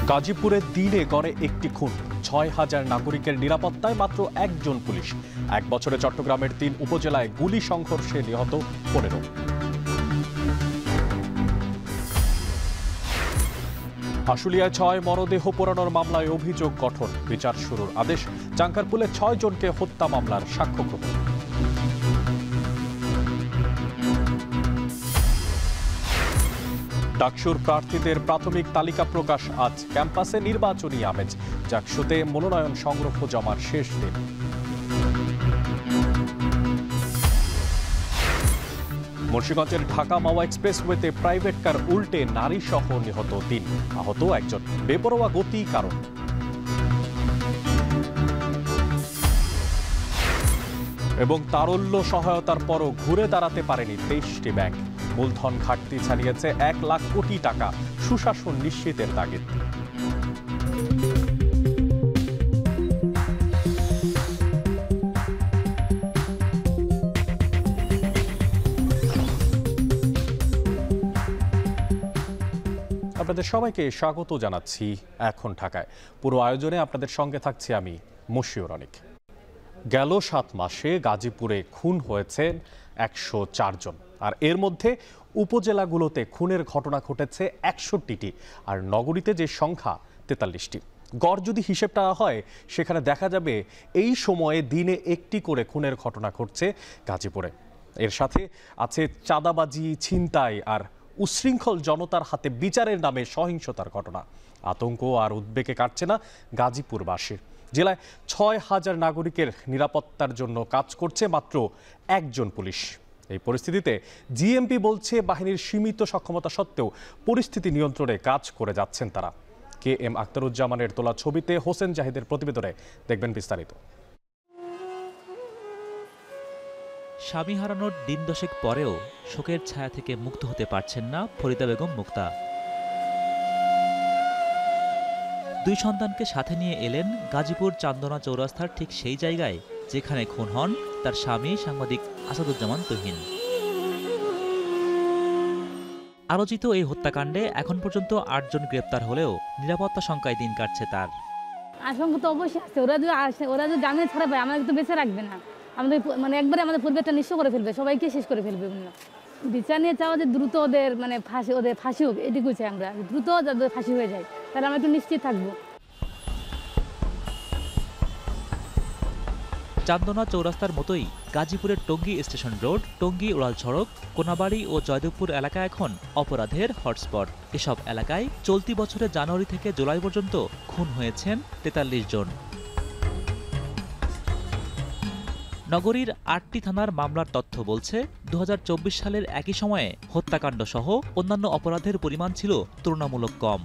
গাজীপুরে দিনে গড়ে একটি খুন, ৬,০০০ নাগরিকের নিরাপত্তায় মাত্র একজন পুলিশ। এক বছরে চট্টগ্রামের ৩ উপজেলায় গুলি সংঘর্ষে নিহত ১৫। আশুলিয়ায় ৬ মরদেহ পোড়ানোর মামলায় অভিযোগ গঠন, বিচার শুরুর আদেশ। চাঙ্কারপুলে ৬ জনকে হত্যা মামলার সাক্ষ্য গ্রহণ। ডাকসুর প্রার্থীদের প্রাথমিক তালিকা প্রকাশ আজ। ক্যাম্পাসে নির্বাচনী আমেজ। জাকসুতে মনোনয়ন সংগ্রহ জমার শেষ দিন। মুন্সিগঞ্জের ঢাকা মাওয়া এক্সপ্রেসওয়েতে প্রাইভেট কার উল্টে নারী সহ নিহত ৩, আহত একজন। বেপরোয়া গতি কারণ। এবং তারল্য সহায়তার পরও ঘুরে দাঁড়াতে পারেনি ২৩টি ব্যাংক। মূলধন ঘাটতি ছাড়িয়েছে ১ লাখ কোটি টাকা। সুশাসন নিশ্চিতের তাগিদ। আপনাদের সবাইকে স্বাগত জানাচ্ছি এখন ঢাকায়। পুরো আয়োজনে আপনাদের সঙ্গে থাকছি আমি মশিউর অনিক। গেল ৭ মাসে গাজীপুরে খুন হয়েছে ১০৪ জন, আর এর মধ্যে উপজেলাগুলোতে খুনের ঘটনা ঘটেছে ৬১টি, আর নগরীতে যে সংখ্যা ৪৩টি। গড় যদি হিসেবটা হয়, সেখানে দেখা যাবে এই সময়ে দিনে একটি করে খুনের ঘটনা ঘটছে গাজীপুরে। এর সাথে আছে চাঁদাবাজি, ছিনতাই আর উচ্ছৃঙ্খল জনতার হাতে বিচারের নামে সহিংসতার ঘটনা। আতঙ্ক আর উদ্বেগে কাটছে না গাজীপুরবাসীর। জেলায় ৬,০০০ নাগরিকের নিরাপত্তার জন্য কাজ করছে মাত্র একজন পুলিশ। এই পরিস্থিতিতে জিএমপি বলছে বাহিনীর সীমিত সক্ষমতা সত্ত্বেও পরিস্থিতি নিয়ন্ত্রণে কাজ করে যাচ্ছেন তারা। KM আখতারুজ্জামানের তোলা ছবিতে হোসেন জাহিদের প্রতিবেদনে দেখবেন বিস্তারিত। স্বামী হারানোর দিন দশেক পরেও শোকের ছায়া থেকে মুক্ত হতে পারছেন না ফরিদা বেগম মুক্তা। 2 সন্তানকে সাথে নিয়ে এলেন গাজীপুর চান্দনা চৌরাস্তার ঠিক সেই জায়গায় যেখানে খুন হন তার স্বামী সাংবাদিক আসাদুজ্জামান তুহিন। আলোচিত এই হত্যাকাণ্ডে এখন পর্যন্ত 8 জন গ্রেপ্তার হলেও নিরাপত্তা শঙ্কায় দিন কাটছে তার। আশঙ্কা তো অবশ্যই আছে। ওরা যদি জামিনে ছাড়া পায় আমাদের তো বেঁচে রাখবে না, আমাদের একবারে আমাদের পরিবারটা নিঃস্ব করে ফেলবে, সবাইকে শেষ করে ফেলবে। বিচার নিয়ে চাওয়া যে দ্রুত ওদের ফাঁসি হোক, এটুকুই চাই আমরা। দ্রুত যাদের ফাঁসি হয়ে যায় তাহলে আমরা একটু নিশ্চিত থাকবো। চান্দনা চৌরাস্তার মতোই গাজীপুরের টঙ্গী স্টেশন রোড, টঙ্গী উড়াল সড়ক, কোনাবাড়ি ও জয়দেবপুর এলাকা এখন অপরাধের হটস্পট। এসব এলাকায় চলতি বছরের জানুয়ারি থেকে জুলাই পর্যন্ত খুন হয়েছেন ৪৩ জন। নগরীর ৮টি থানার মামলার তথ্য বলছে ২০২৪ সালের একই সময়ে হত্যাকাণ্ড সহ অন্যান্য অপরাধের পরিমাণ ছিল তুলনামূলক কম।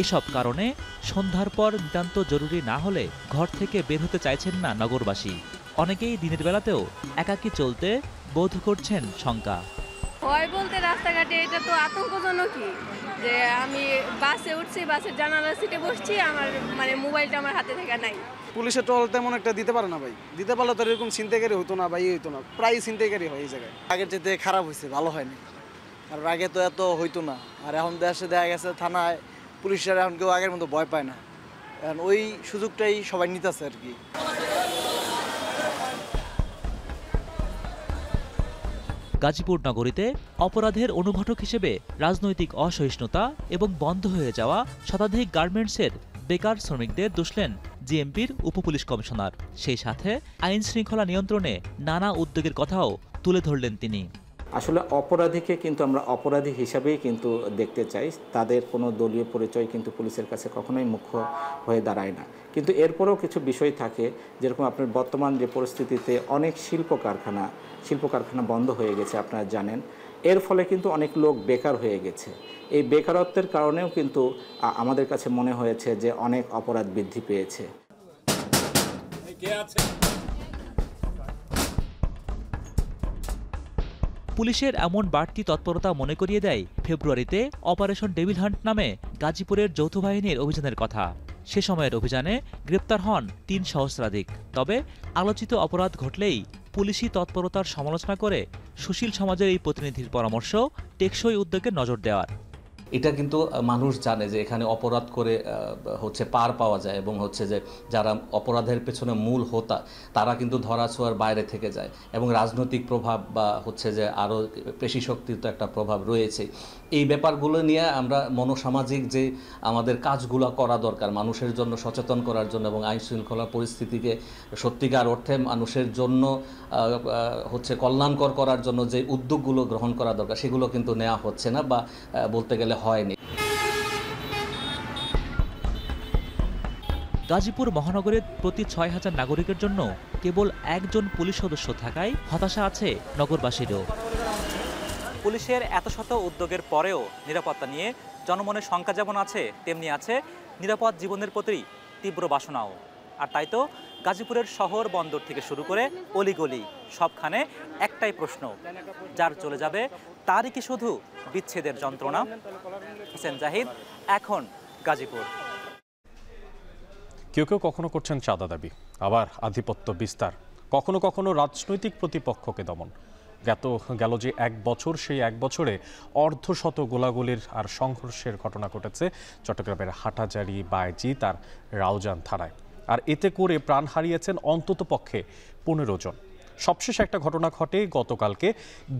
এসব কারণে সন্ধ্যার পর নিতান্ত জরুরি না হলে ঘর থেকে বের হতে চাইছেন না নগরবাসী। অনেকেই দিনের বেলাতেও একাকী চলতে বোধ করছেন শঙ্কা। ভয় বলতে রাস্তাঘাটে এটা তো আতঙ্কজনকই যে আমি বাসে উঠছি, বাসের জানালার সিটে বসছি, আমার মোবাইলটা আমার হাতে থেকে নাই। পুলিশের টল তেমন একটা দিতে পারে না ভাই। দিতে পারলে তো এরকম ছিনতাইকারী হতো না ভাই, হইতো না। প্রায় ছিনতাইকারী হয় এই জায়গায়। আগের যেতে খারাপ হয়েছে, ভালো হয়নি। আর আগে তো এত হইতো না। আর এখন দেশে দেখা গেছে থানায় পুলিশের এখন কেউ আগের মতো ভয় পায় না। এখন ওই সুযোগটাই সবাই নিতেছে আর কি। গাজীপুর নগরীতে অপরাধের অনুঘটক হিসেবে রাজনৈতিক অসহিষ্ণুতা এবং বন্ধ হয়ে যাওয়া শতাধিক গার্মেন্টসের বেকার শ্রমিকদের দুষলেন জিএমপির উপপুলিশ কমিশনার। সেই সাথে আইন শৃঙ্খলা নিয়ন্ত্রণে নানা উদ্যোগের কথাও তুলে ধরলেন তিনি। আসলে অপরাধীকে কিন্তু আমরা অপরাধী হিসাবেই কিন্তু দেখতে চাই। তাদের কোনো দলীয় পরিচয় কিন্তু পুলিশের কাছে কখনোই মুখ্য হয়ে দাঁড়ায় না। কিন্তু এরপরেও কিছু বিষয় থাকে, যেরকম আপনার বর্তমান যে পরিস্থিতিতে অনেক শিল্প কারখানা বন্ধ হয়ে গেছে আপনারা জানেন। এর ফলে কিন্তু অনেক লোক বেকার হয়ে গেছে। এই বেকারত্বের কারণেও কিন্তু আমাদের কাছে মনে হয়েছে যে অনেক অপরাধ বৃদ্ধি পেয়েছে। পুলিশের এমন বাড়তি তৎপরতা মনে করিয়ে দেয় ফেব্রুয়ারিতে অপারেশন ডেভিল হান্ট নামে গাজীপুরের যৌথ বাহিনীর অভিযানের কথা। সে সময়ের অভিযানে গ্রেপ্তার হন ৩ সহস্রাধিক। তবে আলোচিত অপরাধ ঘটলেই পুলিশি তৎপরতার সমালোচনা করে সুশীল সমাজের এই প্রতিনিধির পরামর্শ টেকসই উদ্যোগে নজর দেওয়ার। এটা কিন্তু মানুষ জানে যে এখানে অপরাধ করে হচ্ছে পার পাওয়া যায় এবং হচ্ছে যে যারা অপরাধের পেছনে মূল হোতা তারা কিন্তু ধরাছোঁয়ার বাইরে থেকে যায় এবং রাজনৈতিক প্রভাব বা হচ্ছে যে আরও পেশি শক্তির তো একটা প্রভাব রয়েছে। এই ব্যাপারগুলো নিয়ে আমরা মনোসামাজিক যে আমাদের কাজগুলো করা দরকার মানুষের জন্য সচেতন করার জন্য এবং আইন শৃঙ্খলা পরিস্থিতিকে সত্যিকার অর্থে মানুষের জন্য হচ্ছে কল্যাণকর করার জন্য যে উদ্যোগগুলো গ্রহণ করা দরকার সেগুলো কিন্তু নেওয়া হচ্ছে না বা বলতে গেলে হয়নি। গাজীপুর মহানগরের প্রতি ৬,০০০ নাগরিকের জন্য কেবল একজন পুলিশ সদস্য থাকায় হতাশা আছে নগরবাসীরও। পুলিশের এত শত উদ্যোগের পরেও নিরাপত্তা নিয়ে জনমনের শঙ্কা যেমন আছে, তেমনি আছে নিরাপদ জীবনের প্রতি তীব্র বাসনাও। আর তাই তো গাজীপুরের শহর বন্দর থেকে শুরু করে অলিগলি সবখানে একটাই প্রশ্ন, যার চলে যাবে তারই কি শুধু বিচ্ছেদের যন্ত্রণা? হোসেন জাহিদ, এখন গাজীপুর। কেউ কেউ কখনো করছেন চাঁদা দাবি, আবার আধিপত্য বিস্তার, কখনো কখনো রাজনৈতিক প্রতিপক্ষকে দমন। গেল যে এক বছর, সেই এক বছরে অর্ধশত গোলাগুলির আর সংঘর্ষের ঘটনা ঘটেছে চট্টগ্রামের হাটহাজারী, বায়জিৎ আর রাউজান থানায়। আর এতে করে প্রাণ হারিয়েছেন অন্তত পক্ষে 15 জন। সবশেষ একটা ঘটনা ঘটে গতকালকে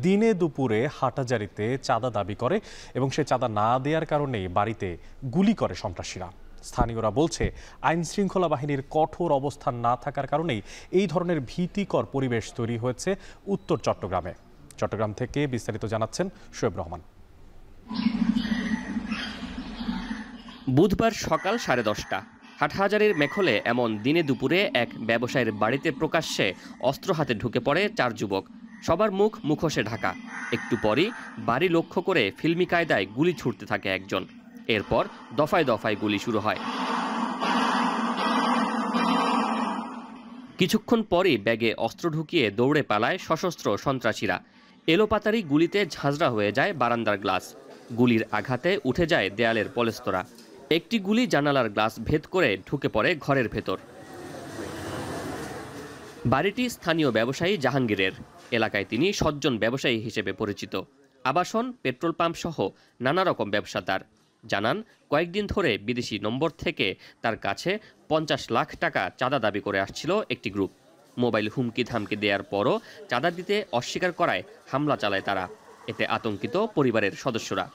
দিনে দুপুরে হাটহাজারীতে চাঁদা দাবি করে এবং সে চাঁদা না দেওয়ার কারণেই বাড়িতে গুলি করে সন্ত্রাসীরা। স্থানীয়রা বলছে আইন শৃঙ্খলা বাহিনীর কঠোর অবস্থান না থাকার কারণেই এই ধরনের ভীতিকর পরিবেশ তৈরি হয়েছে উত্তর চট্টগ্রামে। চট্টগ্রাম থেকে বিস্তারিত জানাচ্ছেন শোয়েব রহমান। বুধবার সকাল 10:30 হাটহাজারীর মেখলে এমন দিনে দুপুরে এক ব্যবসায়ীর বাড়িতে প্রকাশ্যে অস্ত্র হাতে ঢুকে পড়ে 4 যুবক। সবার মুখ মুখোশে ঢাকা। একটু পরই বাড়ি লক্ষ্য করে ফিল্মি কায়দায় গুলি ছুটতে থাকে একজন। এরপর দফায় দফায় গুলি শুরু হয়। কিছুক্ষণ পরই ব্যাগে অস্ত্র ঢুকিয়ে দৌড়ে পালায় সশস্ত্র সন্ত্রাসীরা। এলোপাতারি গুলিতে ঝাঁঝরা হয়ে যায় বারান্দার গ্লাস। গুলির আঘাতে উঠে যায় দেয়ালের পলেস্তরা। একটি গুলি জানালার গ্লাস ভেদ করে ঢুকে পড়ে ঘরের ভেতর। বাড়িটি স্থানীয় ব্যবসায়ী জাহাঙ্গীরের। এলাকায় তিনি সজ্জন ব্যবসায়ী হিসেবে পরিচিত। আবাসন, পেট্রোল পাম্প সহ নানা রকম ব্যবসা তার। জানান, কয়েকদিন ধরে বিদেশি নম্বর থেকে তার কাছে 50 লাখ টাকা চাঁদা দাবি করে আসছিল একটি গ্রুপ। মোবাইল হুমকি ধামকি দেওয়ার পরও চাঁদা দিতে অস্বীকার করায় হামলা চালায় তারা। এতে আতঙ্কিত পরিবারের সদস্যরা।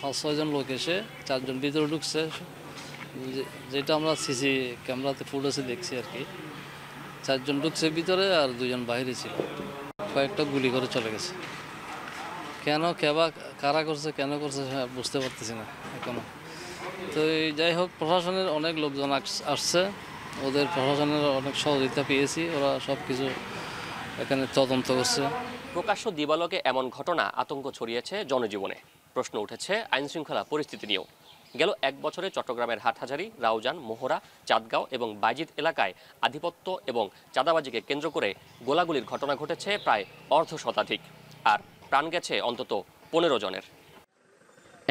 5-6 জন লোক এসে 4 জন ভিতরে ঢুকছে, যেটা আমরা সিসি ক্যামেরাতে ফুটেজে দেখছি আর কি। 4 জন ঢুকছে ভিতরে আর 2 জন বাইরে ছিল। কয়েকটা গুলি করে চলে গেছে। কেন, কারা করছে, কেন করছে বুঝতে পারতেছি না এখনো। তো যাই হোক, প্রশাসনের অনেক লোকজন আসছে, ওদের প্রশাসনের অনেক সহযোগিতা পেয়েছি, ওরা সব কিছু এখানে তদন্ত করছে। প্রকাশ্য দিবালোকে এমন ঘটনা আতঙ্ক ছড়িয়েছে জনজীবনে। প্রশ্ন উঠেছে আইন শৃঙ্খলা পরিস্থিতি নিয়েও। গেল এক বছরে চট্টগ্রামের হাটহাজারী, রাউজান, মোহরা, চাঁদগাঁও এবং বায়জিৎ এলাকায় আধিপত্য এবং চাঁদাবাজিকে কেন্দ্র করে গোলাগুলির ঘটনা ঘটেছে প্রায় অর্ধশতাধিক, আর প্রাণ গেছে অন্তত 15 জনের।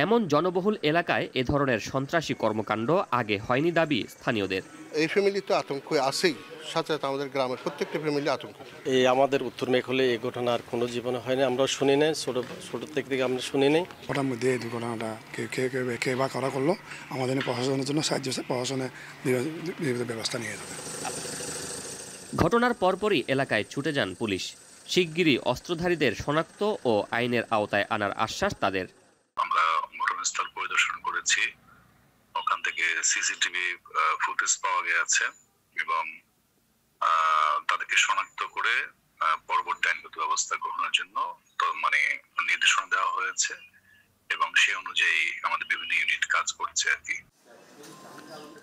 এমন জনবহুল এলাকায় এ ধরনের সন্ত্রাসী কর্মকাণ্ড আগে হয়নি দাবি স্থানীয়দের। এই ফ্যামিলি তো আতঙ্ক আছেই, সাথে আমাদের গ্রামের প্রত্যেকটা ফ্যামিলি আতঙ্কিত। এই আমাদের উত্তর মেখলে এই ঘটনা আর কোনো জীবনে হয়নি, আমরা শুনি নাই, ছোট থেকে আমরা শুনি নাই। ওটার মধ্যে এই দুর্ঘটনাটা কে বা করা করলো, আমাদের প্রশাসনের জন্য সাহায্য হচ্ছে, প্রশাসনে ব্যবস্থা নিয়ে যাবে। ঘটনার পরপরই এলাকায় ছুটে যান পুলিশ। শিগগিরই অস্ত্রধারীদের শনাক্ত ও আইনের আওতায় আনার আশ্বাস তাদের। আমরা ঘটনাস্থল পরিদর্শন করেছি, ওখান থেকে সিসিটিভি ফুটেজ পাওয়া গেছে এবং তাদেরকে শনাক্ত করে পরবর্তী আইনগত ব্যবস্থা গ্রহণের জন্য নির্দেশনা দেওয়া হয়েছে এবং সেই অনুযায়ী আমাদের বিভিন্ন ইউনিট কাজ করছে আর কি।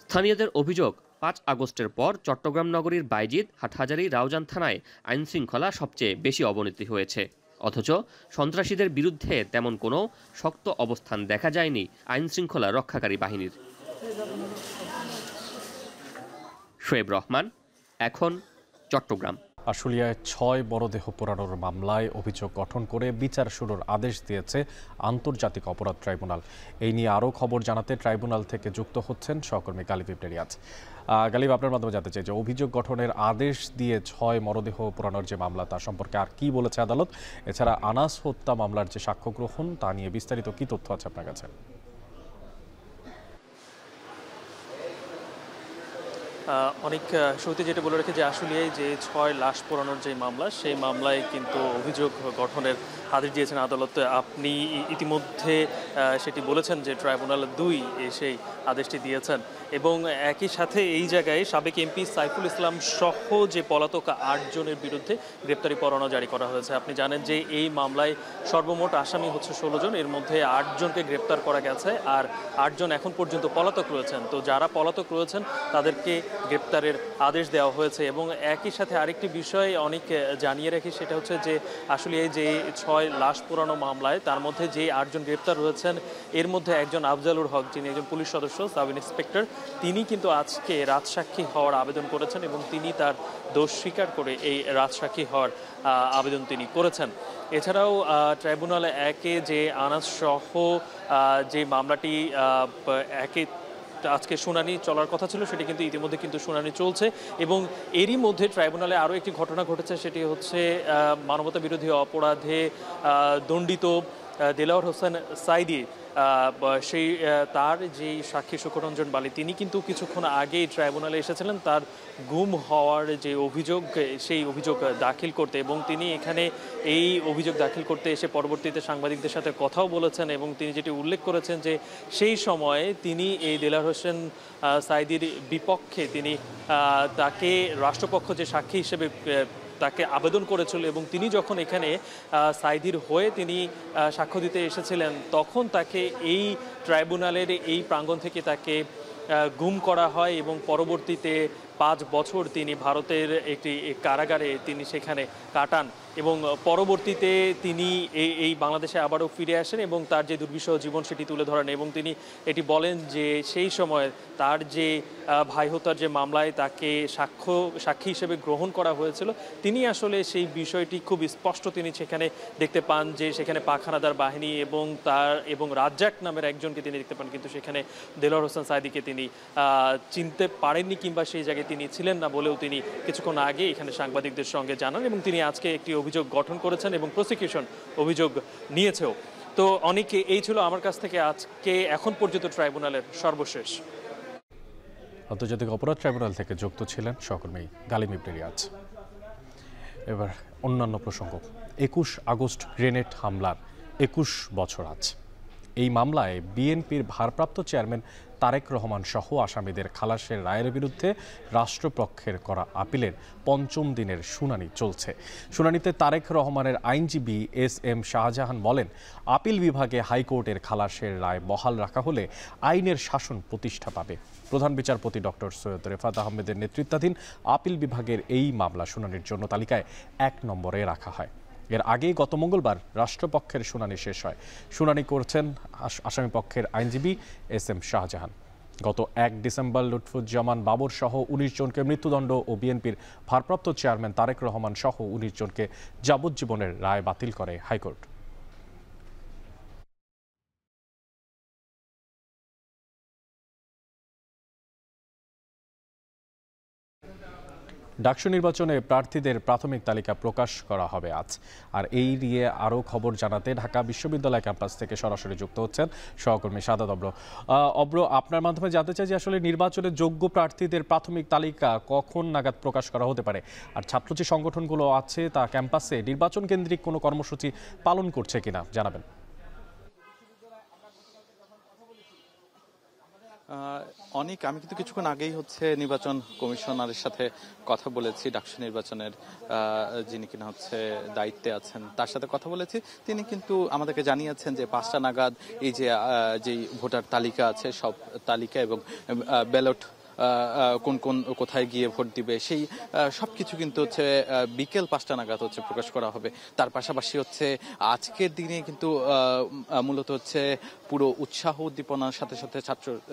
স্থানীয়দের অভিযোগ, 5 আগস্টের পর চট্টগ্রাম নগরীর বায়জিৎ, হাটহাজারী, রাউজান থানায় আইন শৃঙ্খলা সবচেয়ে বেশি অবনতি হয়েছে। অথচ সন্ত্রাসীদের বিরুদ্ধে তেমন কোনো শক্ত অবস্থান দেখা যায়নি আইন শৃঙ্খলা রক্ষাকারী বাহিনীর। শোয়েব রহমান, এখন চট্টগ্রাম। আশুলিয়ায় 6 মরদেহ পোড়ানোর মামলায় অভিযোগ গঠন করে বিচার শুরুর আদেশ দিয়েছে আন্তর্জাতিক অপরাধ ট্রাইব্যুনাল। এই নিয়ে আরও খবর জানাতে ট্রাইব্যুনাল থেকে যুক্ত হচ্ছেন সহকর্মী গালিব ইবনে রিয়াজ। গালিব, আপনার মাধ্যমে জানতে চাই যে অভিযোগ গঠনের আদেশ দিয়ে 6 মরদেহ পোড়ানোর যে মামলা তা সম্পর্কে আর কি বলেছে আদালত, এছাড়া আনাস হত্যা মামলার যে সাক্ষ্য গ্রহণ তা নিয়ে বিস্তারিত কি তথ্য আছে আপনার কাছে? অনেক শুরুতে যেটা বলে রেখে যে আশুলিয়ায় যে 6 লাশ পোড়ানোর যে মামলা, সেই মামলায় কিন্তু অভিযোগ গঠনের আদেশ দিয়েছেন আদালত। আপনি ইতিমধ্যে সেটি বলেছেন যে ট্রাইব্যুনাল 2 সেই আদেশটি দিয়েছেন এবং একই সাথে এই জায়গায় সাবেক এমপি সাইফুল ইসলাম সহ যে পলাতক 8 জনের বিরুদ্ধে গ্রেপ্তারি পরোয়ানা জারি করা হয়েছে। আপনি জানেন যে এই মামলায় সর্বমোট আসামি হচ্ছে 16 জন, এর মধ্যে 8 জনকে গ্রেপ্তার করা গেছে আর 8 জন এখন পর্যন্ত পলাতক রয়েছেন। তো যারা পলাতক রয়েছেন তাদেরকে গ্রেপ্তারের আদেশ দেওয়া হয়েছে এবং একই সাথে আরেকটি বিষয় অনেক জানিয়ে রাখি, সেটা হচ্ছে যে আসলে এই যে 6 লাশ পোড়ানো মামলায় তার মধ্যে যে 8 জন গ্রেপ্তার হয়েছেন এর মধ্যে একজন আফজালুর হক, যিনি একজন পুলিশ সদস্য, সাব ইন্সপেক্টর, তিনি কিন্তু আজকে রাজসাক্ষী হওয়ার আবেদন করেছেন এবং তিনি তার দোষ স্বীকার করে এই রাজসাক্ষী হওয়ার আবেদন তিনি করেছেন। এছাড়াও ট্রাইব্যুনাল 1-এ যে আনাস সহ যে মামলাটি আজকে শুনানি চলার কথা ছিল সেটি কিন্তু ইতিমধ্যে কিন্তু শুনানি চলছে এবং এরই মধ্যে ট্রাইব্যুনালে আরও একটি ঘটনা ঘটেছে, সেটি হচ্ছে মানবতা বিরোধী অপরাধে দণ্ডিত দেলাওয়ার হোসেন সাইদি, সেই তার যে সাক্ষী সুখরঞ্জন বালি, তিনি কিন্তু কিছুক্ষণ আগেই ট্রাইব্যুনালে এসেছিলেন তার গুম হওয়ার যে অভিযোগ সেই অভিযোগ দাখিল করতে এবং তিনি এখানে এই অভিযোগ দাখিল করতে এসে পরবর্তীতে সাংবাদিকদের সাথে কথাও বলেছেন এবং তিনি যেটি উল্লেখ করেছেন যে সেই সময়ে তিনি এই দেলাওয়ার হোসেন সাইদির বিপক্ষে তিনি তাকে রাষ্ট্রপক্ষ যে সাক্ষী হিসেবে তাকে আবেদন করেছিল এবং তিনি যখন এখানে সাইদির হয়ে তিনি সাক্ষ্য দিতে এসেছিলেন তখন তাকে এই ট্রাইব্যুনালের এই প্রাঙ্গণ থেকে তাকে গুম করা হয় এবং পরবর্তীতে 5 বছর তিনি ভারতের একটি কারাগারে তিনি সেখানে কাটান এবং পরবর্তীতে তিনি এই বাংলাদেশে আবারও ফিরে আসেন এবং তার যে দুর্বিষহ জীবন সেটি তুলে ধরেন এবং তিনি এটি বলেন যে সেই সময় তার যে ভাই হত্যার যে মামলায় তাকে সাক্ষী হিসেবে গ্রহণ করা হয়েছিল, তিনি আসলে সেই বিষয়টি খুব স্পষ্ট তিনি সেখানে দেখতে পান যে সেখানে পাখানাদার বাহিনী এবং রাজ্জাক নামের একজনকে তিনি দেখতে পান, কিন্তু সেখানে দেলাওয়ার হোসেন সাইদিকে তিনি চিনতে পারেননি কিংবা সেই জায়গায় তিনি ছিলেন না বলেও তিনি কিছুক্ষণ আগে এখানে সাংবাদিকদের সঙ্গে জানান এবং তিনি আজকে একটি অভিযোগ গঠন করেছেন এবং প্রসিকিউশন অভিযোগ নিয়েছেও। তো অনেকে এই ছিল আমার কাছ থেকে আজকে এখন পর্যন্ত ট্রাইব্যুনালের সর্বশেষ। আন্তর্জাতিক অপরাধ ট্রাইব্যুনাল থেকে যুক্ত ছিলেন সহকর্মী গালিব ইবনে রিয়াজ। এবার অন্যান্য প্রসঙ্গ। 21 আগস্ট গ্রেনেড হামলার 21 বছর আজ। এই মামলায় বিএনপির ভারপ্রাপ্ত চেয়ারম্যান তারেক রহমান সহ আসামিদের খালাসের রায়ের বিরুদ্ধে রাষ্ট্রপক্ষের করা আপিলের 5ম দিনের শুনানি চলছে। শুনানিতে তারেক রহমানের আইনজীবী SM শাহজাহান বলেন, আপিল বিভাগে হাইকোর্টের খালাসের রায় বহাল রাখা হলে আইনের শাসন প্রতিষ্ঠা পাবে। প্রধান বিচারপতি ডক্টর সৈয়দ রেফাত আহমেদের নেতৃত্বাধীন আপিল বিভাগের এই মামলা শুনানির জন্য তালিকায় 1 নম্বরে রাখা হয়। এর আগে গত মঙ্গলবার রাষ্ট্রপক্ষের শুনানি শেষ হয়। শুনানি করছেন আসামিপক্ষের আইনজীবী SM শাহজাহান। গত 1 ডিসেম্বর লুৎফুজ্জামান বাবর সহ 19 জনকে মৃত্যুদণ্ড ও বিএনপির ভারপ্রাপ্ত চেয়ারম্যান তারেক রহমান সহ 19 জনকে যাবজ্জীবনের রায় বাতিল করে হাইকোর্ট। ডাকসু নির্বাচনে প্রার্থীদের প্রাথমিক তালিকা প্রকাশ করা হবে আজ। আর এই নিয়ে আরও খবর জানাতে ঢাকা বিশ্ববিদ্যালয় ক্যাম্পাস থেকে সরাসরি যুক্ত হচ্ছেন সহকর্মী সাদাত অব্র। অব্র, আপনার মাধ্যমে জানতে চাই যে আসলে নির্বাচনে যোগ্য প্রার্থীদের প্রাথমিক তালিকা কখন নাগাদ প্রকাশ করা হতে পারে, আর ছাত্র যে সংগঠনগুলো আছে তা ক্যাম্পাসে নির্বাচন কেন্দ্রিক কোনো কর্মসূচি পালন করছে কিনা জানাবেন। অনেক আমি কিন্তু কিছুক্ষণ আগেই নির্বাচন কমিশনারের সাথে কথা বলেছি, ডাকসু নির্বাচনের যিনি কিনা দায়িত্বে আছেন তার সাথে কথা বলেছি। তিনি কিন্তু আমাদেরকে জানিয়েছেন যে 5টা নাগাদ এই যে ভোটার তালিকা আছে সব তালিকা এবং ব্যালট কোন কোন কোথায় গিয়ে ভোট দিবে সেই সব কিছু কিন্তু হচ্ছে বিকেল 5টা নাগাদ হচ্ছে প্রকাশ করা হবে। তার পাশাপাশি হচ্ছে আজকের দিনে কিন্তু মূলত হচ্ছে পুরো উৎসাহ উদ্দীপনার সাথে সাথে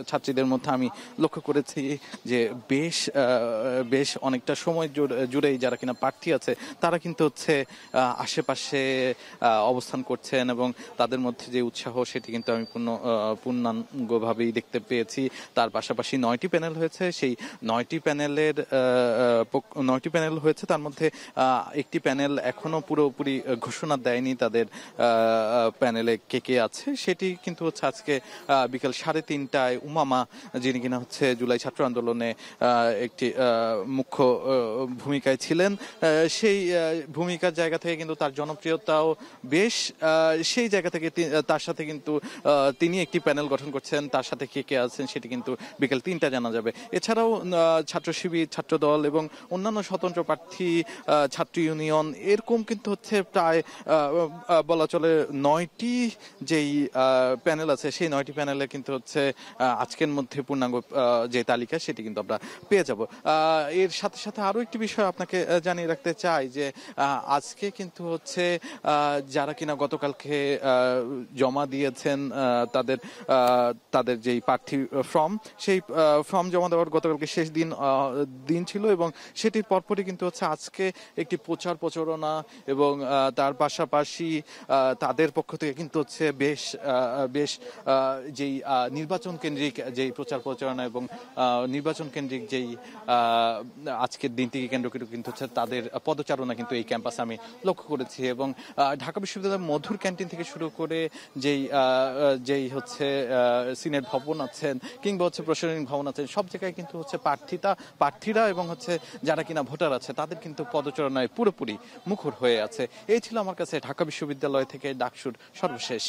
ছাত্রীদের মধ্যে আমি লক্ষ্য করেছি যে বেশ অনেকটা সময় জুড়েই যারা কিনা প্রার্থী আছে তারা কিন্তু হচ্ছে আশেপাশে অবস্থান করছেন এবং তাদের মধ্যে যে উৎসাহ সেটি কিন্তু আমি পূর্ণাঙ্গভাবেই দেখতে পেয়েছি। তার পাশাপাশি 9টি প্যানেল হয়েছে, সেই 9টি প্যানেল হয়েছে, তার মধ্যে একটি প্যানেল এখনো পুরোপুরি ঘোষণা দেয়নি তাদের প্যানেলে কে কে আছে। সেটি কিন্তু হচ্ছে আজকে বিকেল 3:30টায় উমামা, যিনি কিনা হচ্ছে জুলাই ছাত্র আন্দোলনে একটি মুখ্য ভূমিকায় ছিলেন, সেই ভূমিকার জায়গা থেকে কিন্তু তার জনপ্রিয়তাও বেশ, সেই জায়গা থেকে তার সাথে কিন্তু তিনি একটি প্যানেল গঠন করছেন, তার সাথে কে কে আছেন সেটি কিন্তু বিকেল 3টা জানা যাবে। এছাড়াও ছাত্র শিবির, ছাত্র দল এবং অন্যান্য স্বতন্ত্র প্রার্থী, ছাত্র ইউনিয়ন, এরকম কিন্তু হচ্ছে প্রায় বলা চলে 9টি যেই প্যানেল আছে সেই 9টি প্যানেলে কিন্তু হচ্ছে আজকের মধ্যে পূর্ণাঙ্গ যে তালিকা সেটি কিন্তু আমরা পেয়ে যাব। এর সাথে সাথে আরো একটি বিষয় আপনাকে জানিয়ে রাখতে চাই যে আজকে কিন্তু হচ্ছে যারা কিনা গতকালকে জমা দিয়েছেন তাদের যেই প্রার্থী ফর্ম, সেই ফর্ম জমা দেওয়ার গতকালকে শেষ দিন ছিল এবং সেটির পরপরই কিন্তু হচ্ছে আজকে একটি প্রচারণা এবং তার পাশাপাশি তাদের পক্ষ থেকে কিন্তু হচ্ছে বেশ যেই নির্বাচন কেন্দ্রিক যেই প্রচারণা এবং নির্বাচন কেন্দ্রিক যেই আজকের দিনটিকে কেন্দ্র করে কিন্তু হচ্ছে তাদের পদচারণা কিন্তু এই ক্যাম্পাসে আমি লক্ষ্য করেছি। এবং ঢাকা বিশ্ববিদ্যালয়ের মধুর ক্যান্টিন থেকে শুরু করে যেই হচ্ছে সিনেট ভবন আছেন কিংবা হচ্ছে প্রশাসনিক ভবন আছেন, সব জায়গায় কিন্তু হচ্ছে প্রার্থীরা এবং হচ্ছে যারা কিনা ভোটার আছে তাদের কিন্তু পদচারণায় পুরোপুরি মুখর হয়ে আছে। এই ছিল আমার কাছে ঢাকা বিশ্ববিদ্যালয় থেকে ডাকসুর সর্বশেষ।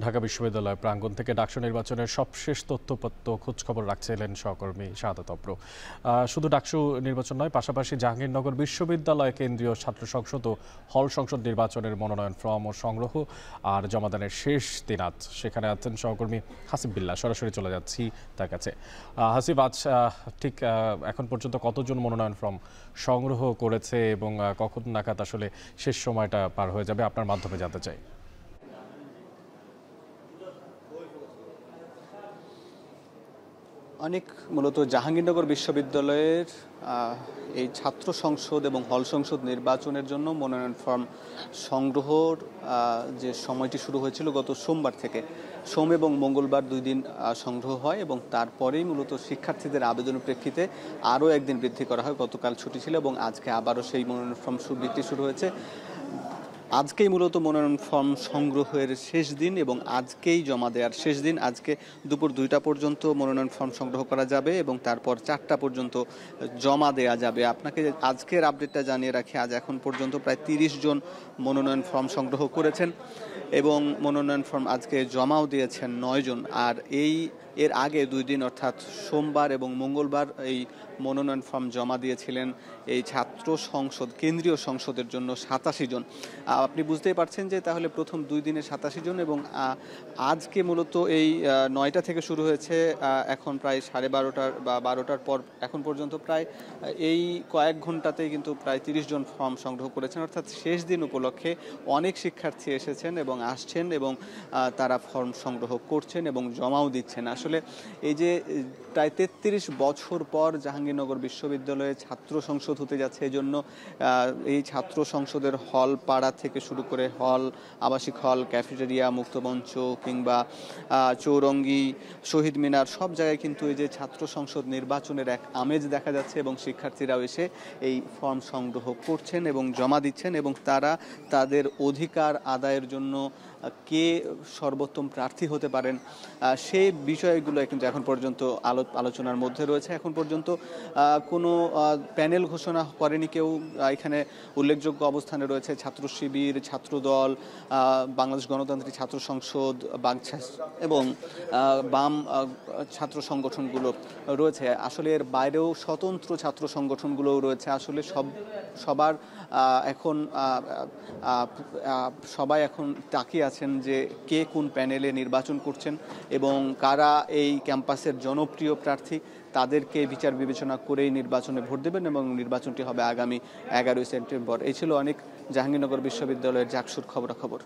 ঢাকা বিশ্ববিদ্যালয় প্রাঙ্গণ থেকে ডাকসু নির্বাচনের সবশেষ তথ্যপত্র খোঁজখবর রাখছিলেন সহকর্মী শাহাদাত অপ্র। শুধু ডাকসু নির্বাচন নয়, পাশাপাশি জাহাঙ্গীরনগর বিশ্ববিদ্যালয় কেন্দ্রীয় ছাত্র সংসদ ও হল সংসদ নির্বাচনের মনোনয়ন ফর্ম ও সংগ্রহ আর জমাদানের শেষ দিন আজ। সেখানে আছেন সহকর্মী হাসিব বিল্লাহ, সরাসরি চলে যাচ্ছি তার কাছে। হাসিব, আজ ঠিক এখন পর্যন্ত কতজন মনোনয়ন ফর্ম সংগ্রহ করেছে এবং কখন নাগাদ আসলে শেষ সময়টা পার হয়ে যাবে আপনার মাধ্যমে জানতে চাই। অনেক মূলত জাহাঙ্গীরনগর বিশ্ববিদ্যালয়ের এই ছাত্র সংসদ এবং হল সংসদ নির্বাচনের জন্য মনোনয়ন ফর্ম সংগ্রহর যে সময়টি শুরু হয়েছিল গত সোমবার থেকে, সোম এবং মঙ্গলবার 2 দিন সংগ্রহ হয় এবং তারপরেই মূলত শিক্ষার্থীদের আবেদনের প্রেক্ষিতে আরও একদিন বৃদ্ধি করা হয়। গতকাল ছুটি ছিল এবং আজকে আবারও সেই মনোনয়ন ফর্ম বিক্রি শুরু হয়েছে। আজকেই মূলত মনোনয়ন ফর্ম সংগ্রহের শেষ দিন এবং আজকেই জমা দেওয়ার শেষ দিন। আজকে দুপুর 2টা পর্যন্ত মনোনয়ন ফর্ম সংগ্রহ করা যাবে এবং তারপর 4টা পর্যন্ত জমা দেওয়া যাবে। আপনাকে আজকের আপডেটটা জানিয়ে রাখি, আজ এখন পর্যন্ত প্রায় 30 জন মনোনয়ন ফর্ম সংগ্রহ করেছেন এবং মনোনয়ন ফর্ম আজকে জমাও দিয়েছেন 9 জন। আর এর আগে 2 দিন অর্থাৎ সোমবার এবং মঙ্গলবার এই মনোনয়ন ফর্ম জমা দিয়েছিলেন এই ছাত্র সংসদ কেন্দ্রীয় সংসদের জন্য 87 জন। আপনি বুঝতেই পারছেন যে তাহলে প্রথম 2 দিনে 87 জন এবং আজকে মূলত এই 9টা থেকে শুরু হয়েছে, এখন প্রায় 12:30 বা 12টার পর এখন পর্যন্ত প্রায় এই কয়েক ঘন্টাতেই কিন্তু প্রায় 30 জন ফর্ম সংগ্রহ করেছেন। অর্থাৎ শেষ দিন উপলক্ষে অনেক শিক্ষার্থী এসেছেন এবং আসছেন এবং তারা ফর্ম সংগ্রহ করছেন এবং জমাও দিচ্ছেন। আসলে এই যে প্রায় 33 বছর পর জাহাঙ্গীরনগর বিশ্ববিদ্যালয়ে ছাত্র সংসদ হতে যাচ্ছে, এজন্য এই ছাত্র সংসদের হল পাড়া থেকে শুরু করে হল, আবাসিক হল, ক্যাফেটেরিয়া, মুক্তমঞ্চ কিংবা চৌরঙ্গি, শহীদ মিনার, সব জায়গায় কিন্তু এই যে ছাত্র সংসদ নির্বাচনের এক আমেজ দেখা যাচ্ছে এবং শিক্ষার্থীরাও এসে এই ফর্ম সংগ্রহ করছেন এবং জমা দিচ্ছেন এবং তারা তাদের অধিকার আদায়ের জন্য কে সর্বোত্তম প্রার্থী হতে পারেন সেই বিষয়গুলো কিন্তু এখন পর্যন্ত আলোচনার মধ্যে রয়েছে। এখন পর্যন্ত কোনো প্যানেল ঘোষণা করেনি কেউ। এখানে উল্লেখযোগ্য অবস্থানে রয়েছে ছাত্র শিবির, ছাত্রদল, বাংলাদেশ গণতান্ত্রিক ছাত্র সংসদ, বাগছাস এবং বাম ছাত্র সংগঠনগুলো রয়েছে। আসলে এর বাইরেও স্বতন্ত্র ছাত্র সংগঠনগুলোও রয়েছে। আসলে সবাই এখন তাকিয়ে আছেন যে কে কোন প্যানেলে নির্বাচন করছেন এবং কারা এই ক্যাম্পাসের জনপ্রিয় প্রার্থী তাদেরকে বিচার বিবেচনা করেই নির্বাচনে ভোট দেবেন এবং নির্বাচনটি হবে আগামী 11ই সেপ্টেম্বর। এই ছিল অনেক জাহাঙ্গীরনগর বিশ্ববিদ্যালয়ের জাকসুর খবরাখবর।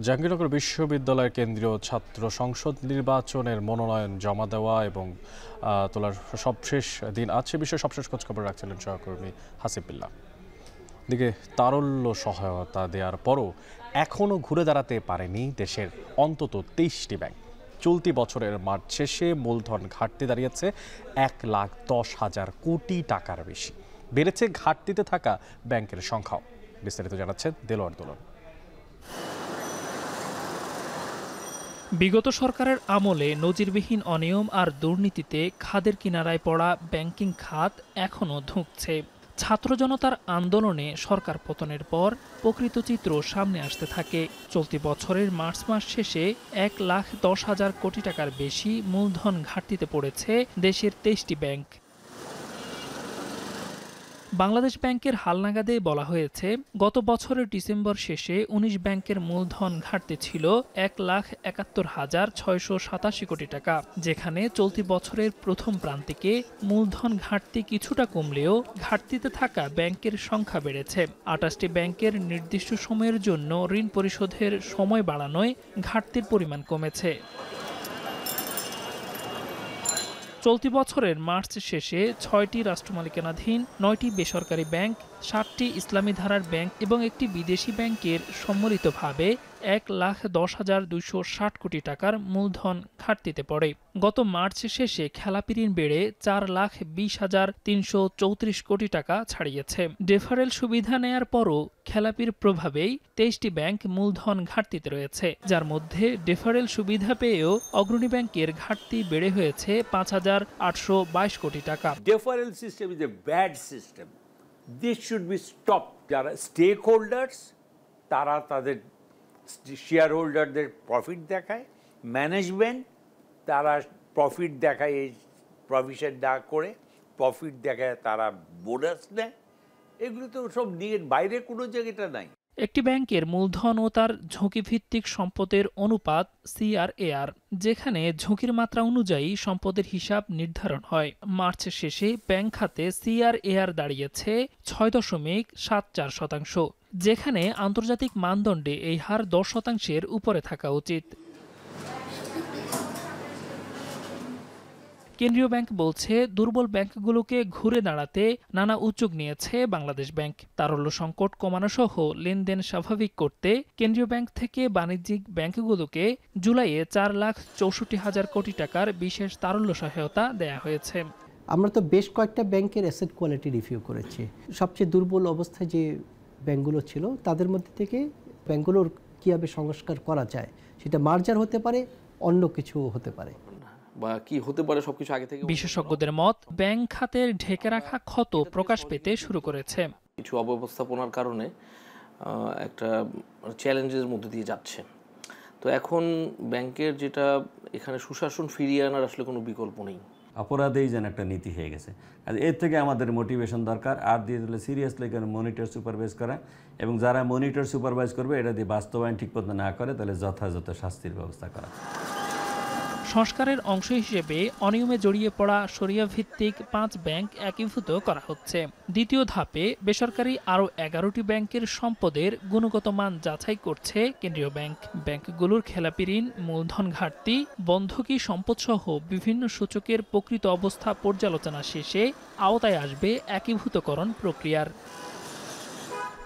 জাহাঙ্গীরনগর বিশ্ববিদ্যালয়ের কেন্দ্রীয় ছাত্র সংসদ নির্বাচনের মনোনয়ন জমা দেওয়া এবং তোলার সবশেষ দিন আছে বিষয়ে সবশেষ খোঁজখবর রাখছিলেন সহকর্মী হাসিবুল্লাহ। দিকে তারল্য সহায়তা দেওয়ার পরও এখনও ঘুরে দাঁড়াতে পারেনি দেশের অন্তত 23টি ব্যাংক। চলতি বছরের মার্চ শেষে মূলধন ঘাটতি দাঁড়িয়েছে 1,10,000 কোটি টাকার বেশি। বেড়েছে ঘাটতিতে থাকা ব্যাংকের সংখ্যাও। বিস্তারিত জানাচ্ছেন দেলোয়ার দোলন। বিগত সরকারের আমলে নজিরবিহীন অনিয়ম আর দুর্নীতিতে খাদের কিনারায় পড়া ব্যাংকিং খাত এখনও ধুঁকছে। ছাত্র জনতার আন্দোলনে সরকার পতনের পর প্রকৃত চিত্র সামনে আসতে থাকে। চলতি বছরের মার্চ মাস শেষে 1,10,000 কোটি টাকার বেশি মূলধন ঘাটতিতে পড়েছে দেশের 23টি ব্যাংক। বাংলাদেশ ব্যাংকের হালনাগাদে বলা হয়েছে, গত বছরের ডিসেম্বর শেষে 19 ব্যাংকের মূলধন ঘাটতি ছিল 1,71,687 কোটি টাকা, যেখানে চলতি বছরের প্রথম প্রান্তিকে মূলধন ঘাটতি কিছুটা কমলেও ঘাটতিতে থাকা ব্যাংকের সংখ্যা বেড়েছে। 28টি ব্যাংকের নির্দিষ্ট সময়ের জন্য ঋণ পরিশোধের সময় বাড়ানোয় ঘাটতির পরিমাণ কমেছে। চলতি বছরের মার্চ শেষে 6টি রাষ্ট্রমালিকানাধীন, 9টি বেসরকারি ব্যাংক, 7টি ইসলামী ধারার ব্যাংক এবং একটি বিদেশি ব্যাংকের সম্মিলিতভাবে 1,10,260 কোটি টাকার মূলধন ঘাটতিতে পড়ে। গত মার্চ শেষে খেলাপি ঋণ বেড়ে 4,20,334 কোটি টাকা ছাড়িয়েছে। ডেফারেল সুবিধা নেয়ার পরও খেলাপির প্রভাবেই 23টি ব্যাংক মূলধন ঘাটতিতে রয়েছে, যার মধ্যে ডেফারেল সুবিধা পেয়েও অগ্রণী ব্যাংকের ঘাটতি বেড়ে হয়েছে 5,822 কোটি টাকা। Deferral system is a bad system. This should be stopped. যারা স্টেক হোল্ডার্স তারা তাদের শেয়ার হোল্ডারদের প্রফিট দেখায়, ম্যানেজমেন্ট তারা প্রফিট দেখায়, এই প্রভিশন না করে প্রফিট দেখায় তারা বোনাস নেয়। এগুলো তো সব নিয়ে বাইরে কোনো জায়গাটা নাই। একটি ব্যাংকের মূলধন ও তার ঝুঁকিভিত্তিক সম্পদের অনুপাত CRAR, যেখানে ঝুঁকির মাত্রা অনুযায়ী সম্পদের হিসাব নির্ধারণ হয়। মার্চ শেষে ব্যাংক খাতে CRAR দাঁড়িয়েছে 6.74%, যেখানে আন্তর্জাতিক মানদণ্ডে এই হার 10%-এর উপরে থাকা উচিত। কেন্দ্রীয় ব্যাংক বলছে, দুর্বল ব্যাংকগুলোকে ঘুরে দাঁড়াতে নানা উদ্যোগ নিয়েছে বাংলাদেশ ব্যাংক। তারল্য সংকট কমানো সহ লেনদেন স্বাভাবিক করতে কেন্দ্রীয় ব্যাংক থেকে বাণিজ্যিক ব্যাংকগুলোকে জুলাইয়ে 4,64,000 কোটি টাকার বিশেষ তারল্য সহায়তা দেয়া হয়েছে। আমরা তো বেশ কয়েকটা ব্যাংকের অ্যাসেট কোয়ালিটি রিভিউ করেছি। সবচেয়ে দুর্বল অবস্থায় যে ব্যাংকগুলো ছিল তাদের মধ্যে থেকে ব্যাংকগুলোর কীভাবে সংস্কার করা যায়, সেটা মার্জার হতে পারে, অন্য কিছু হতে পারে বা কি হতে পারে সবকিছু আগে থেকে। বিশেষজ্ঞদের মত, ব্যাংক খাতের ঢেকে রাখা ক্ষত প্রকাশ পেতে শুরু করেছে। কিছু অব্যবস্থাপনার কারণে একটা চ্যালেঞ্জের মধ্যে দিয়ে যাচ্ছে। তো এখন ব্যাংকের যেটা এখানে সুশাসন ফিরিয়ে আনার আসলে কোনো বিকল্প নেই। অপরাধেই যেন একটা নীতি হয়ে গেছে। আর এর থেকে আমাদের মোটিভেশন দরকার, আর দিয়ে দিলে সিরিয়াসলি এখানে মনিটর সুপারভাইজ করা, এবং যারা মনিটর সুপারভাইজ করবে এটা দিয়ে বাস্তবায়ন ঠিকমতো না করে তাহলে যথাযথ শাস্তির ব্যবস্থা করা। সংস্কারের অংশ হিসেবে অনিয়মে জড়িয়ে পড়া শরিয়া ভিত্তিক 5 ব্যাংক একীভূত করা হচ্ছে। দ্বিতীয় ধাপে বেসরকারি আরও 11টি ব্যাংকের সম্পদের গুণগত মান যাচাই করছে কেন্দ্রীয় ব্যাংক। ব্যাংকগুলোর খেলাপি ঋণ, মূলধন ঘাটতি, বন্ধকি সম্পদসহ বিভিন্ন সূচকের প্রকৃত অবস্থা পর্যালোচনা শেষে আওতায় আসবে একীভূতকরণ প্রক্রিয়ার।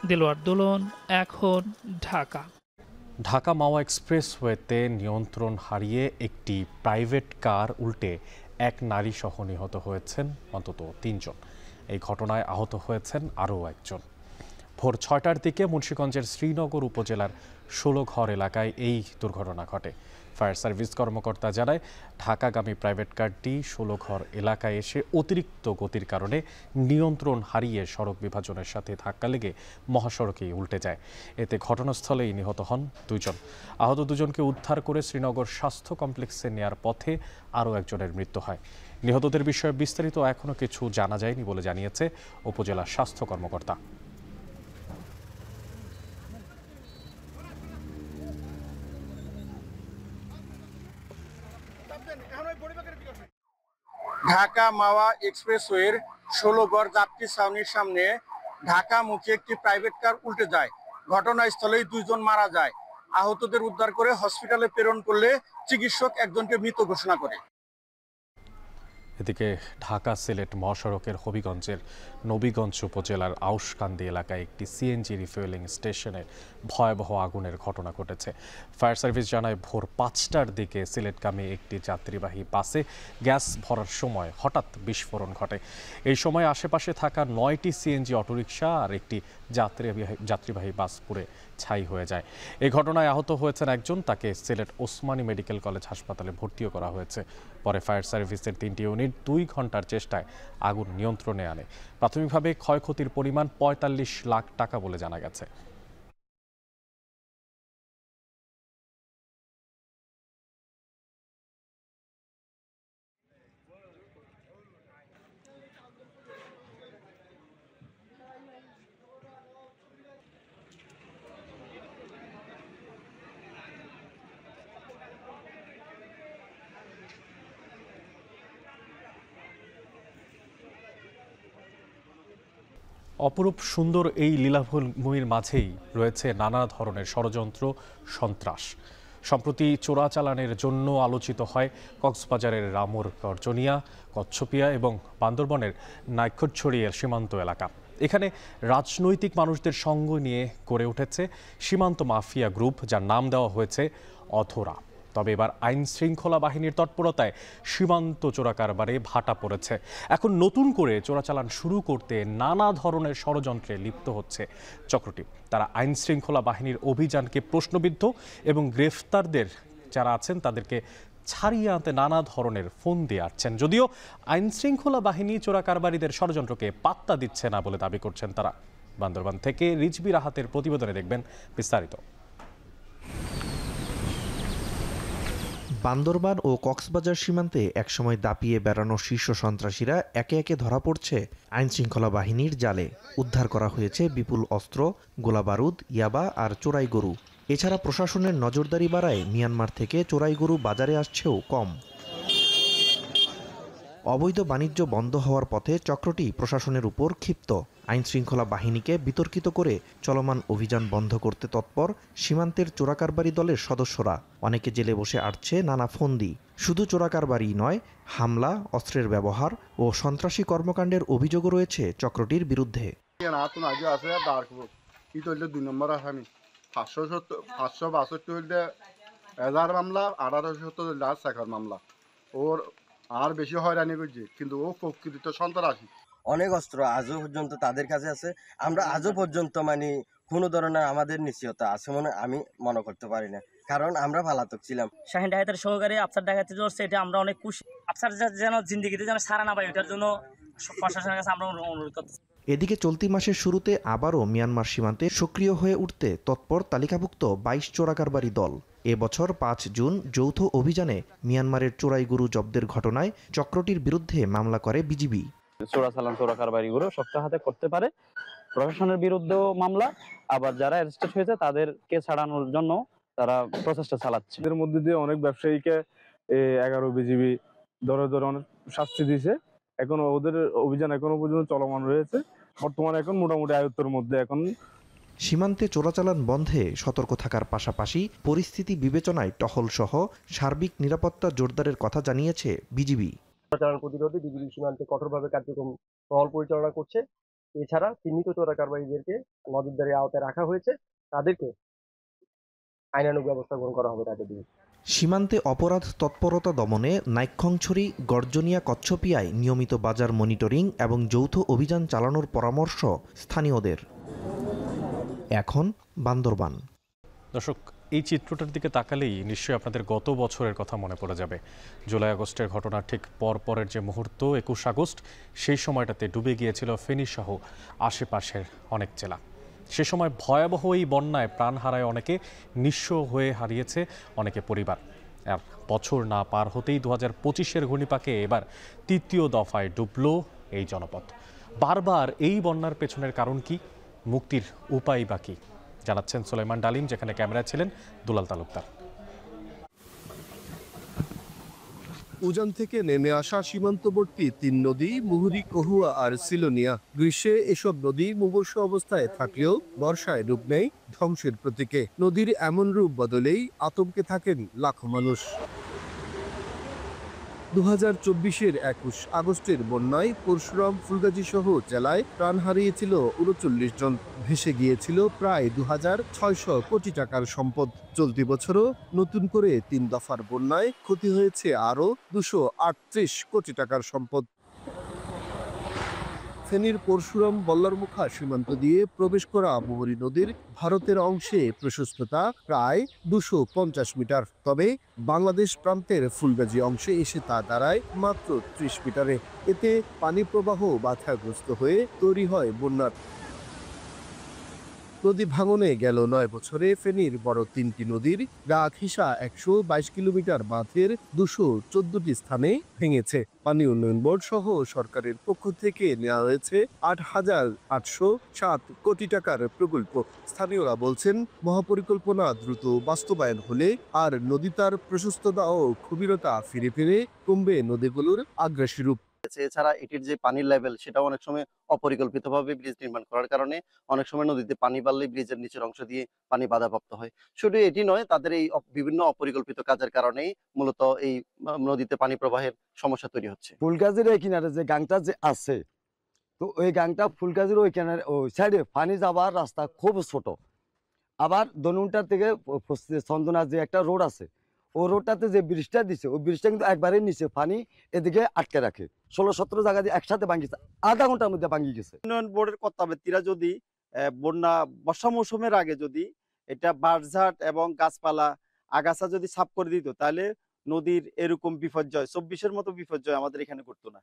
দেলোয়ার দোলন, এখন, ঢাকা। ঢাকা মাওয়া এক্সপ্রেসওয়েতে নিয়ন্ত্রণ হারিয়ে একটি প্রাইভেট কার উল্টে এক নারী সহ নিহত হয়েছেন অন্তত 3 জন। এই ঘটনায় আহত হয়েছেন আরও একজন। ভোর 6টার দিকে মুন্সিগঞ্জের শ্রীনগর উপজেলার 16 ঘর এলাকায় এই দুর্ঘটনা ঘটে। ফায়ার সার্ভিস কর্মকর্তা জানায়, ঢাকাগামী প্রাইভেট কারটি 16 ঘর এলাকায় এসে অতিরিক্ত গতির কারণে নিয়ন্ত্রণ হারিয়ে সড়ক বিভাজনের সাথে ধাক্কা লেগে মহাসড়কেই উল্টে যায়। এতে ঘটনাস্থলেই নিহত হন 2 জন। আহত 2 জনকে উদ্ধার করে শ্রীনগর স্বাস্থ্য কমপ্লেক্সে নেয়ার পথে আরও একজনের মৃত্যু হয়। নিহতদের বিষয়ে বিস্তারিত এখনও কিছু জানা যায়নি বলে জানিয়েছে উপজেলা স্বাস্থ্য কর্মকর্তা। ঢাকা মাওয়া এক্সপ্রেসওয়ের 16 গড় যাত্রী ছাউনির সামনে ঢাকামুখী একটি প্রাইভেট কার উল্টে যায়। ঘটনাস্থলেই 2 জন মারা যায়। আহতদের উদ্ধার করে হসপিটালে প্রেরণ করলে চিকিৎসক একজনকে মৃত ঘোষণা করে। এদিকে ঢাকা সিলেট মহাসড়কের হবিগঞ্জের নবীগঞ্জ উপজেলার আউশকান্দি এলাকায় একটি সিএনজি রিফুয়েলিং স্টেশনে ভয়াবহ আগুনের ঘটনা ঘটেছে। ফায়ার সার্ভিস জানায় ভোর 5টার দিকে সিলেটগামী একটি যাত্রীবাহী বাসে গ্যাস ভরার সময় হঠাৎ বিস্ফোরণ ঘটে। এই সময় আশেপাশে থাকা 9টি সিএনজি অটোরিকশা আর একটি যাত্রীবাহী বাস পুড়ে ছাই হয়ে যায়। এই ঘটনায় আহত হয়েছেন একজন, তাকে সিলেট ওসমানী মেডিকেল কলেজ হাসপাতালে ভর্তিও করা হয়েছে। পরে ফায়ার সার্ভিসের 3টি ইউনিট 2 ঘন্টার চেষ্টায় আগুন নিয়ন্ত্রণে আনে। প্রাথমিকভাবে ক্ষয়ক্ষতির পরিমাণ 45 লাখ টাকা বলে জানা গেছে। অপরূপ সুন্দর এই লীলাভূমির মাঝেই রয়েছে নানা ধরনের ষড়যন্ত্র, সন্ত্রাস। সম্প্রতি চোরাচালানের জন্য আলোচিত হয় কক্সবাজারের রামুর গর্জনিয়া, কচ্ছপিয়া এবং বান্দরবনের নাইক্ষরছড়িয়ের সীমান্ত এলাকা। এখানে রাজনৈতিক মানুষদের সঙ্গ নিয়ে গড়ে উঠেছে সীমান্ত মাফিয়া গ্রুপ, যার নাম দেওয়া হয়েছে অধরা। তবে এবার আইন শৃঙ্খলা বাহিনীর তৎপরতায় সীমান্ত চোরাকারবারে ভাটা পড়েছে। এখন নতুন করে চোরাচালান শুরু করতে নানা ধরনের ষড়যন্ত্রে লিপ্ত হচ্ছে চক্রটি। তারা আইন শৃঙ্খলা বাহিনীর অভিযানকে প্রশ্নবিদ্ধ এবং গ্রেফতারদের যারা আছেন তাদেরকে ছাড়িয়ে আনতে নানা ধরনের ফোন দিয়ে আসছেন। যদিও আইন শৃঙ্খলা বাহিনী চোরাকারবারীদের ষড়যন্ত্রকে পাত্তা দিচ্ছে না বলে দাবি করছেন তারা। বান্দরবান থেকে রিজবি রাহাতের প্রতিবেদনে দেখবেন বিস্তারিত। বান্দরবান ও কক্সবাজার সীমান্তে একসময় দাপিয়ে বেড়ানো শীর্ষ সন্ত্রাসীরা একে একে ধরা পড়ছে আইনশৃঙ্খলা বাহিনীর জালে। উদ্ধার করা হয়েছে বিপুল অস্ত্র, গোলাবারুদ, ইয়াবা আর চোরাই গরু। এছাড়া প্রশাসনের নজরদারি বাড়ায় মিয়ানমার থেকে চোরাই গরু বাজারে আসছেও কম। অবৈধ বাণিজ্য বন্ধ হওয়ার পথে চক্রটি প্রশাসনের উপর ক্ষিপ্ত। আইনশৃঙ্খলা বাহিনীকে বিতর্কিত করে চলমান অভিযান বন্ধ করতে তৎপর সীমান্তের চোরাকারবারি দলের সদস্যরা। অনেকে জেলে বসে আটছে নানা ফন্দি। শুধু চোরাকারবারি নয়, হামলা, অস্ত্রের ব্যবহার ও সন্ত্রাসী কর্মকাণ্ডের অভিযোগও রয়েছে চক্রটির বিরুদ্ধে। 2 নম্বর আসামি 562 হইলে 1000 মামলা, 1870 মামলা। ওর আর বেশি হয়রানি করছে, কিন্তু ও প্রকৃত সন্ত্রাসী। অনেক অস্ত্র আজও পর্যন্ত তাদের কাছে আছে। আমরা আজও পর্যন্ত কোনো ধরনের আমাদের নিশ্চয়তা আছে আমি মনে করতে পারি না, কারণ আমরা পালাতক ছিলাম। শাহিন ডাকাতের সহকারী আফসার ডাকাতি ধরছে, এটা আমরা অনেক খুশি। আফসার যেন জিন্দিগিতে যেন সারা না পাই, এটার জন্য প্রশাসনের কাছে আমরা অনুরোধ করতেছি। এদিকে চলতি মাসের শুরুতে আবারও মিয়ানমার সীমান্তে সক্রিয় হয়ে উঠতে তৎপর তালিকাভুক্ত 22 চোরাকারবারি দল। এবছর 5 জুন যৌথ অভিযানে মিয়ানমারের চোরাই গরু জব্দের ঘটনায় চক্রটির বিরুদ্ধে মামলা করে বিজিবি। চোরাচালান চোরাকারবারিগুলো শক্ত হাতে করতে পারে, প্রশাসনের বিরুদ্ধেও মামলা, আবার যারা অ্যারেস্টেড হয়েছে তাদেরকে ছাড়ানোর জন্য তারা প্রচেষ্টা চালাচ্ছে। এর মধ্যে দিয়ে অনেক ব্যবসায়ীকে 11 বিজিবি ধরে অনেক শাস্তি দিয়েছে। এখন ওদের অভিযান এখনো পর্যন্ত চলমান রয়েছে। বর্তমানে এখন মোটামুটি আয়ত্তের মধ্যে। এখন সীমান্তে চোরাচালান বন্ধে সতর্ক থাকার পাশাপাশি পরিস্থিতি বিবেচনায় টহল সহ সার্বিক নিরাপত্তা জোরদারের কথা জানিয়েছে বিজিবি। চোরাচালান প্রতিরোধে বিজিবি সীমান্তে কঠোরভাবে কার্যক্রম টহল পরিচালনা করছে। এছাড়া চিহ্নিত চোরাকারবারীদেরকে নজরদারির আওতায় রাখা হয়েছে, তাদেরকে আইনানুগ ব্যবস্থা গ্রহণ করা হবে তাদের বিরুদ্ধে। সীমান্তে অপরাধ তৎপরতা দমনে নাইক্ষংছড়ি, গর্জনিয়া, কচ্ছপিয়ায় নিয়মিত বাজার মনিটরিং এবং যৌথ অভিযান চালানোর পরামর্শ স্থানীয়দের। এখন বান্দরবান। দর্শক, এই চিত্রটার দিকে তাকালেই নিশ্চয়ই আপনাদের গত বছরের কথা মনে পড়ে যাবে। জুলাই আগস্টের ঘটনার ঠিক পরের যে মুহূর্ত 21 আগস্ট, সেই সময়টাতে ডুবে গিয়েছিল ফেনী সহ আশেপাশের অনেক জেলা। সে সময় ভয়াবহ এই বন্যায় প্রাণ হারায় অনেকে, নিঃস্ব হয়ে হারিয়েছে অনেকে পরিবার। আর বছর না পার হতেই 2025-এর ঘূর্ণিপাকে এবার 3য় দফায় ডুবল এই জনপদ। বারবার এই বন্যার পেছনের কারণ কি, মুক্তির উপায় বা কি, জানাচ্ছেন সুলাইমান ডালিম, যেখানে ক্যামেরায় ছিলেন দুলাল তালুকদার। উজান থেকে নেমে আসা সীমান্তবর্তী ৩ নদী মুহুরী, কহুয়া আর সিলোনিয়া। গ্রীষ্মে এসব নদী মুমূর্ষু অবস্থায় থাকলেও বর্ষায় রূপ নেয় ধ্বংসের প্রতীকে। নদীর এমন রূপ বদলেই আতঙ্কে থাকেন লাখো মানুষ। 2024-এর 21 আগস্টের বন্যায় পরশুরাম, ফুলগাজী সহ জেলায় প্রাণ হারিয়েছিল 39 জন। ভেসে গিয়েছিল প্রায় 2600 কোটি টাকার সম্পদ। চলতি বছরও নতুন করে 3 দফার বন্যায় ক্ষতি হয়েছে আরও 238 কোটি টাকার সম্পদ। ফেনীর পরশুরাম বল্লারমুখা সীমান্ত দিয়ে প্রবেশ করা মুহুরী নদীর ভারতের অংশে প্রশস্ততা প্রায় 250 মিটার। তবে বাংলাদেশ প্রান্তের ফুলগাজী অংশে এসে তা দাঁড়ায় মাত্র 30 মিটারে। এতে পানি প্রবাহ বাধাগ্রস্ত হয়ে তৈরি হয় বন্যার। নদী ভাঙনে গেল 9 বছরে ফেনীর বড় 3টি নদীর গা ঘেঁষা 122 কিলোমিটার বাঁধের 214টি স্থানে ভেঙেছে। পানি উন্নয়ন বোর্ড সহ সরকারের পক্ষ থেকে নেওয়া হয়েছে 8,807 কোটি টাকার প্রকল্প। স্থানীয়রা বলছেন, মহাপরিকল্পনা দ্রুত বাস্তবায়ন হলে আর নদী তার প্রশস্ততা ও গভীরতা ফিরে ফিরে কমবে নদীগুলোর আগ্রাসী রূপ। এছাড়া এটির যে পানির লেভেল সেটাও অনেক সময় অপরিকল্পিতভাবে ব্রিজ নির্মাণ করার কারণে অনেক সময় নদীতে পানি বাড়লে ব্রিজের নিচের অংশ দিয়ে পানি বাধাপ্রাপ্ত হয়। শুধু এটি নয়, তাদের এই বিভিন্ন অপরিকল্পিত কাজের কারণেই মূলত এই নদীতে পানি প্রবাহের সমস্যা তৈরি হচ্ছে। ফুলগাজীর এই কিনারে যে গাংটা যে আছে, তো ওই গাংটা ফুলগাজীর ওই কিনারে ওই সাইডে পানি যাওয়ার রাস্তা খুব ছোট। আবার দনুনটার থেকে চন্দনা যে একটা রোড আছে, ও রোডটাতে যে ব্রিজটা দিছে ওই ব্রিজটা কিন্তু একবারে নিচে পানি এদিকে আটকে রাখে। 16-17 জায়গা দিয়ে একসাথে ভাঙিছে, আধা ঘন্টার মধ্যে ভাঙি গেছে। উন্নয়ন বোর্ডের কর্তাব্যক্তিরা যদি বর্ষা মৌসুমের আগে যদি এটা বাঁশঝাট এবং গাছপালা আগাছা যদি সাফ করে দিত, তাহলে নদীর এরকম বিপর্যয় 24-এর মতো বিপর্যয় আমাদের এখানে ঘটতো না।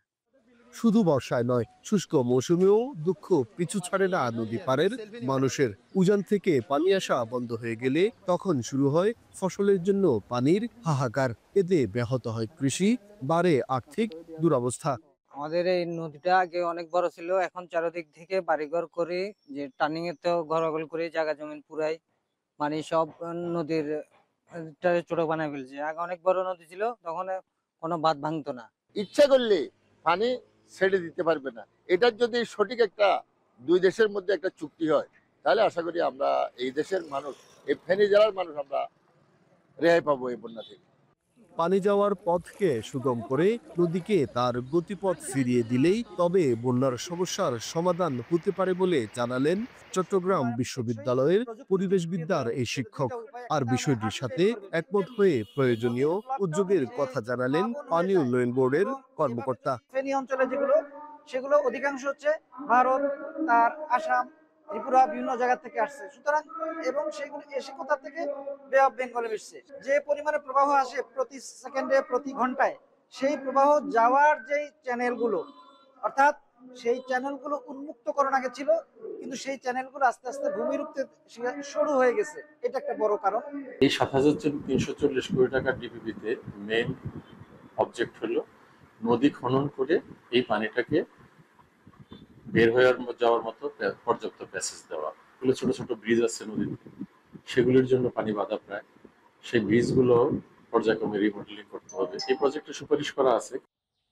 শুধু বর্ষায় নয়, শুষ্ক মৌসুমেও দুঃখ পিছু ছাড়ে না নদী পাড়ের মানুষের। উজান থেকে পানি আসা বন্ধ হয়ে গেলে তখন শুরু হয় ফসলের জন্য পানির হাহাকার। এতে ব্যাহত হয় কৃষি, বাড়ে আর্থিক দুরবস্থা। আমাদের এই নদীটা আগে অনেক বড় ছিল, এখন চারিদিক থেকে বাড়িঘর করে যে টার্নিং এ তো ঘরগল করে জায়গা জমিন পুরাই মানে সব নদীর ছোট বানায় ফেলছে। আগে অনেক বড় নদী ছিল, তখন কোনো বাঁধ ভাঙতো না। ইচ্ছা করলে পানি ছেড়ে দিতে পারবে না। এটার যদি সঠিক একটা দুই দেশের মধ্যে একটা চুক্তি হয়, তাহলে আশা করি আমরা এই দেশের মানুষ, এই ফেনী জেলার মানুষ আমরা রেহাই পাবো এই বন্যা থেকে। পানি যাওয়ার পথকে সুগম করে নদীকে তার গতিপথ ফিরিয়ে দিলেই তবে বন্যার সমস্যার সমাধান হতে পারে বলে জানালেন চট্টগ্রাম বিশ্ববিদ্যালয়ের পরিবেশবিদ্যার এই শিক্ষক। আর বিষয়টির সাথে একমত হয়ে প্রয়োজনীয় উদ্যোগের কথা জানালেন পানি উন্নয়ন বোর্ডের কর্মকর্তা। ফেনী অঞ্চলে সেগুলো অধিকাংশ হচ্ছে ভারত, তার আসাম, ত্রিপুরা বিভিন্ন জায়গা থেকে আসছে, সুতরাং এবং সেগুলো এসে কোথা থেকে বে অফ বেঙ্গলে এসছে। যে পরিমাণে প্রবাহ আসে প্রতি সেকেন্ডে প্রতি ঘন্টায়, সেই প্রবাহ যাওয়ার যে চ্যানেলগুলো, অর্থাৎ সেই চ্যানেলগুলো উন্মুক্ত করার আগে ছিল, কিন্তু সেই চ্যানেলগুলো আস্তে আস্তে ভূমিরূপে শুরু হয়ে গেছে। এটা একটা বড় কারণ। এই ৭,৩৪০ কোটি টাকার ডিপিপিতে মেইন অবজেক্ট হলো নদী খনন করে এই পানিটাকে বের হয়ে যাওয়ার মতো পর্যাপ্ত প্যাসেজ দেওয়া। এগুলো ছোট ছোট ব্রিজ আছে নদীতে, সেগুলির জন্য পানি বাধা প্রায়, সেই ব্রিজগুলো পর্যায়ক্রমে রিমডেলিং করতে হবে। এই প্রজেক্টে সুপারিশ করা আছে।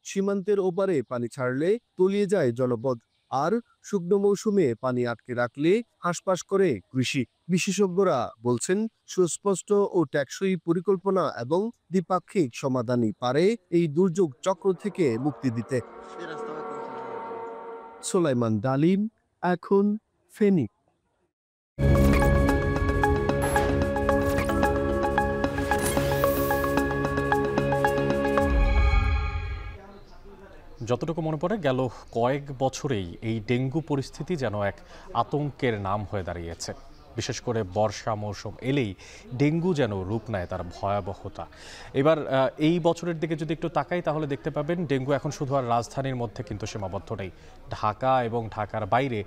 সীমান্তের ওপারে পানি ছাড়লে তলিয়ে যায় জনপদ, আর শুকনো মৌসুমে পানি আটকে রাখলে হাঁসফাঁস করে কৃষি। বিশেষজ্ঞরা বলছেন, সুস্পষ্ট ও টেকসই পরিকল্পনা এবং দ্বিপাক্ষিক সমাধানই পারে এই দুর্যোগ চক্র থেকে মুক্তি দিতে। সোলাইমান ডালিম, এখন ফেনী। যতটুকু মনে পড়ে, গেল কয়েক বছরেই এই ডেঙ্গু পরিস্থিতি যেন এক আতঙ্কের নাম হয়ে দাঁড়িয়েছে। বিশেষ করে বর্ষা মৌসুম এলেই ডেঙ্গু যেন রূপ নেয় তার ভয়াবহতা। এবার এই বছরের দিকে যদি একটু তাকাই, তাহলে দেখতে পাবেন ডেঙ্গু এখন শুধু আর রাজধানীর মধ্যে কিন্তু সীমাবদ্ধ নেই। ঢাকা এবং ঢাকার বাইরে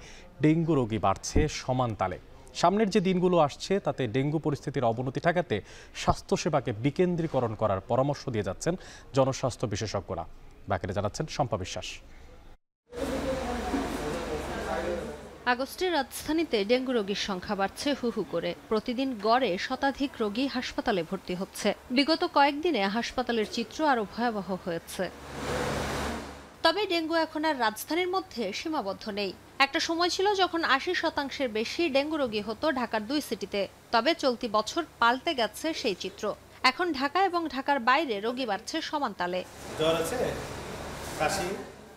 ডেঙ্গু রোগী বাড়ছে সমান তালে। সামনের যে দিনগুলো আসছে তাতে ডেঙ্গু পরিস্থিতির অবনতি ঠেকাতে স্বাস্থ্যসেবাকে বিকেন্দ্রীকরণ করার পরামর্শ দিয়ে যাচ্ছেন জনস্বাস্থ্য বিশেষজ্ঞরা। বাকিরা জানাচ্ছেন শম্পা বিশ্বাস। আগস্টে রাজধানীতে ডেঙ্গু রোগীর সংখ্যা বাড়ছে হু হু করে। প্রতিদিন গড়ে শতাধিক রোগী হাসপাতালে ভর্তি হচ্ছে। বিগত কয়েকদিনে হাসপাতালের চিত্র আরও ভয়াবহ হয়েছে। তবে ডেঙ্গু এখন আর রাজধানীর মধ্যে সীমাবদ্ধ নেই। একটা সময় ছিল যখন ৮০% বেশি ডেঙ্গু রোগী হতো ঢাকার 2 সিটিতে। তবে চলতি বছর পাল্টে গেছে সেই চিত্র। এখন ঢাকা এবং ঢাকার বাইরে রোগী বাড়ছে সমান তালে।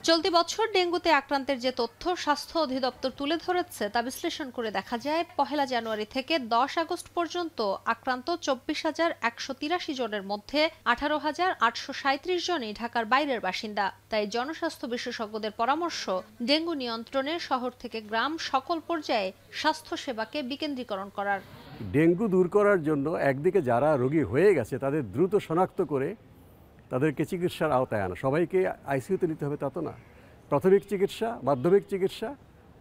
চলতি বছর ডেঙ্গুতে আক্রান্তের যে তথ্য স্বাস্থ্য অধিদপ্তর তুলে ধরেছে তা বিশ্লেষণ করে দেখা যায় ১ জানুয়ারি থেকে ১০ আগস্ট পর্যন্ত আক্রান্ত ২৪,১৮৩ জনের মধ্যে ১৮,৮৩৭ জনই ঢাকার বাইরের বাসিন্দা। তাই জনস্বাস্থ্য বিশেষজ্ঞদের পরামর্শ, ডেঙ্গু নিয়ন্ত্রণে শহর থেকে গ্রাম সকল পর্যায়ে স্বাস্থ্যসেবাকে বিকেন্দ্রীকরণ করার। ডেঙ্গু দূর করার জন্য একদিকে যারা রোগী হয়ে গেছে তাদের দ্রুত শনাক্ত করে তাদেরকে চিকিৎসার আওতায় আনা। সবাইকে আইসিইউতে নিতে হবে তা তো না। প্রাথমিক চিকিৎসা, মাধ্যমিক চিকিৎসা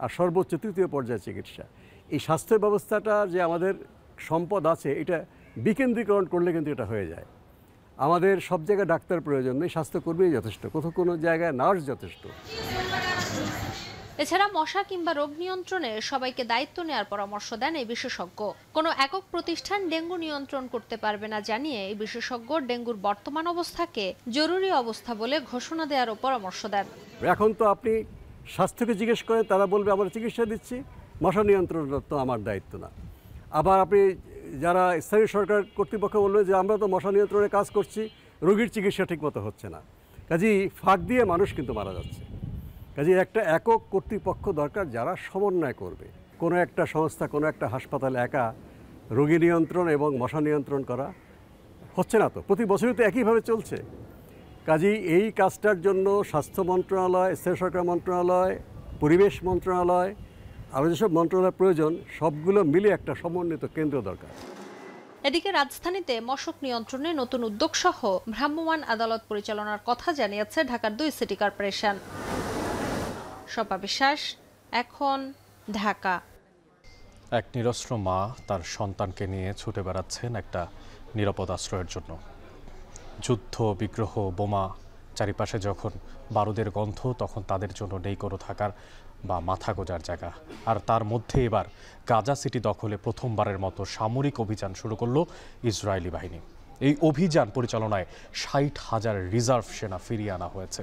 আর সর্বোচ্চ ৩য় পর্যায়ের চিকিৎসা। এই স্বাস্থ্য ব্যবস্থাটা যে আমাদের সম্পদ আছে এটা বিকেন্দ্রীকরণ করলে কিন্তু এটা হয়ে যায়। আমাদের সব জায়গায় ডাক্তার প্রয়োজন নেই, স্বাস্থ্যকর্মী যথেষ্ট, কোনো জায়গায় নার্স যথেষ্ট। এছাড়া মশা কিংবা রোগ নিয়ন্ত্রণে সবাইকে দায়িত্ব নেওয়ার পরামর্শ দেন এই বিশেষজ্ঞ। কোনো একক প্রতিষ্ঠান ডেঙ্গু নিয়ন্ত্রণ করতে পারবে না জানিয়ে এই বিশেষজ্ঞ ডেঙ্গুর বর্তমান অবস্থাকে জরুরি অবস্থা বলে ঘোষণা দেওয়ারও পরামর্শ দেন। এখন তো আপনি স্বাস্থ্যকে জিজ্ঞেস করেন, তারা বলবে আমরা চিকিৎসা দিচ্ছি, মশা নিয়ন্ত্রণ তো আমার দায়িত্ব না। আবার আপনি যারা স্থানীয় সরকার কর্তৃপক্ষ বলবে যে আমরা তো মশা নিয়ন্ত্রণে কাজ করছি, রোগীর চিকিৎসা ঠিকমতো হচ্ছে না। কাজেই ফাঁক দিয়ে মানুষ কিন্তু মারা যাচ্ছে। কাজে একটা একক কর্তৃপক্ষ দরকার যারা সমন্বয় করবে। কোনো একটা সংস্থা, কোনো একটা হাসপাতাল একা রোগী নিয়ন্ত্রণ এবং মশা নিয়ন্ত্রণ করা হচ্ছে না তো, প্রতি বছরই তো একইভাবে চলছে। কাজেই এই কাজটার জন্য স্বাস্থ্য মন্ত্রণালয়, স্থানীয় সরকার মন্ত্রণালয়, পরিবেশ মন্ত্রণালয়, আরও যেসব মন্ত্রণালয় প্রয়োজন সবগুলো মিলে একটা সমন্বিত কেন্দ্র দরকার। এদিকে রাজধানীতে মশক নিয়ন্ত্রণে নতুন উদ্যোগ সহ ভ্রাম্যমাণ আদালত পরিচালনার কথা জানিয়েছে ঢাকার 2 সিটি কর্পোরেশন। শোভা বিশ্বাস, এখন, ঢাকা। এক নিরস্ত্র মা তার সন্তানকে নিয়ে ছুটে বেড়াচ্ছেন একটা নিরাপদ আশ্রয়ের জন্য। যুদ্ধ, বিগ্রহ, বোমা, চারিপাশে যখন বারুদের গন্ধ, তখন তাদের জন্য নেই কোনো থাকার বা মাথা গোজার জায়গা। আর তার মধ্যে এবার গাজা সিটি দখলে প্রথমবারের মতো সামরিক অভিযান শুরু করল ইসরায়েলি বাহিনী। এই অভিযান পরিচালনায় ৬০,০০০ রিজার্ভ সেনা ফিরিয়ে আনা হয়েছে।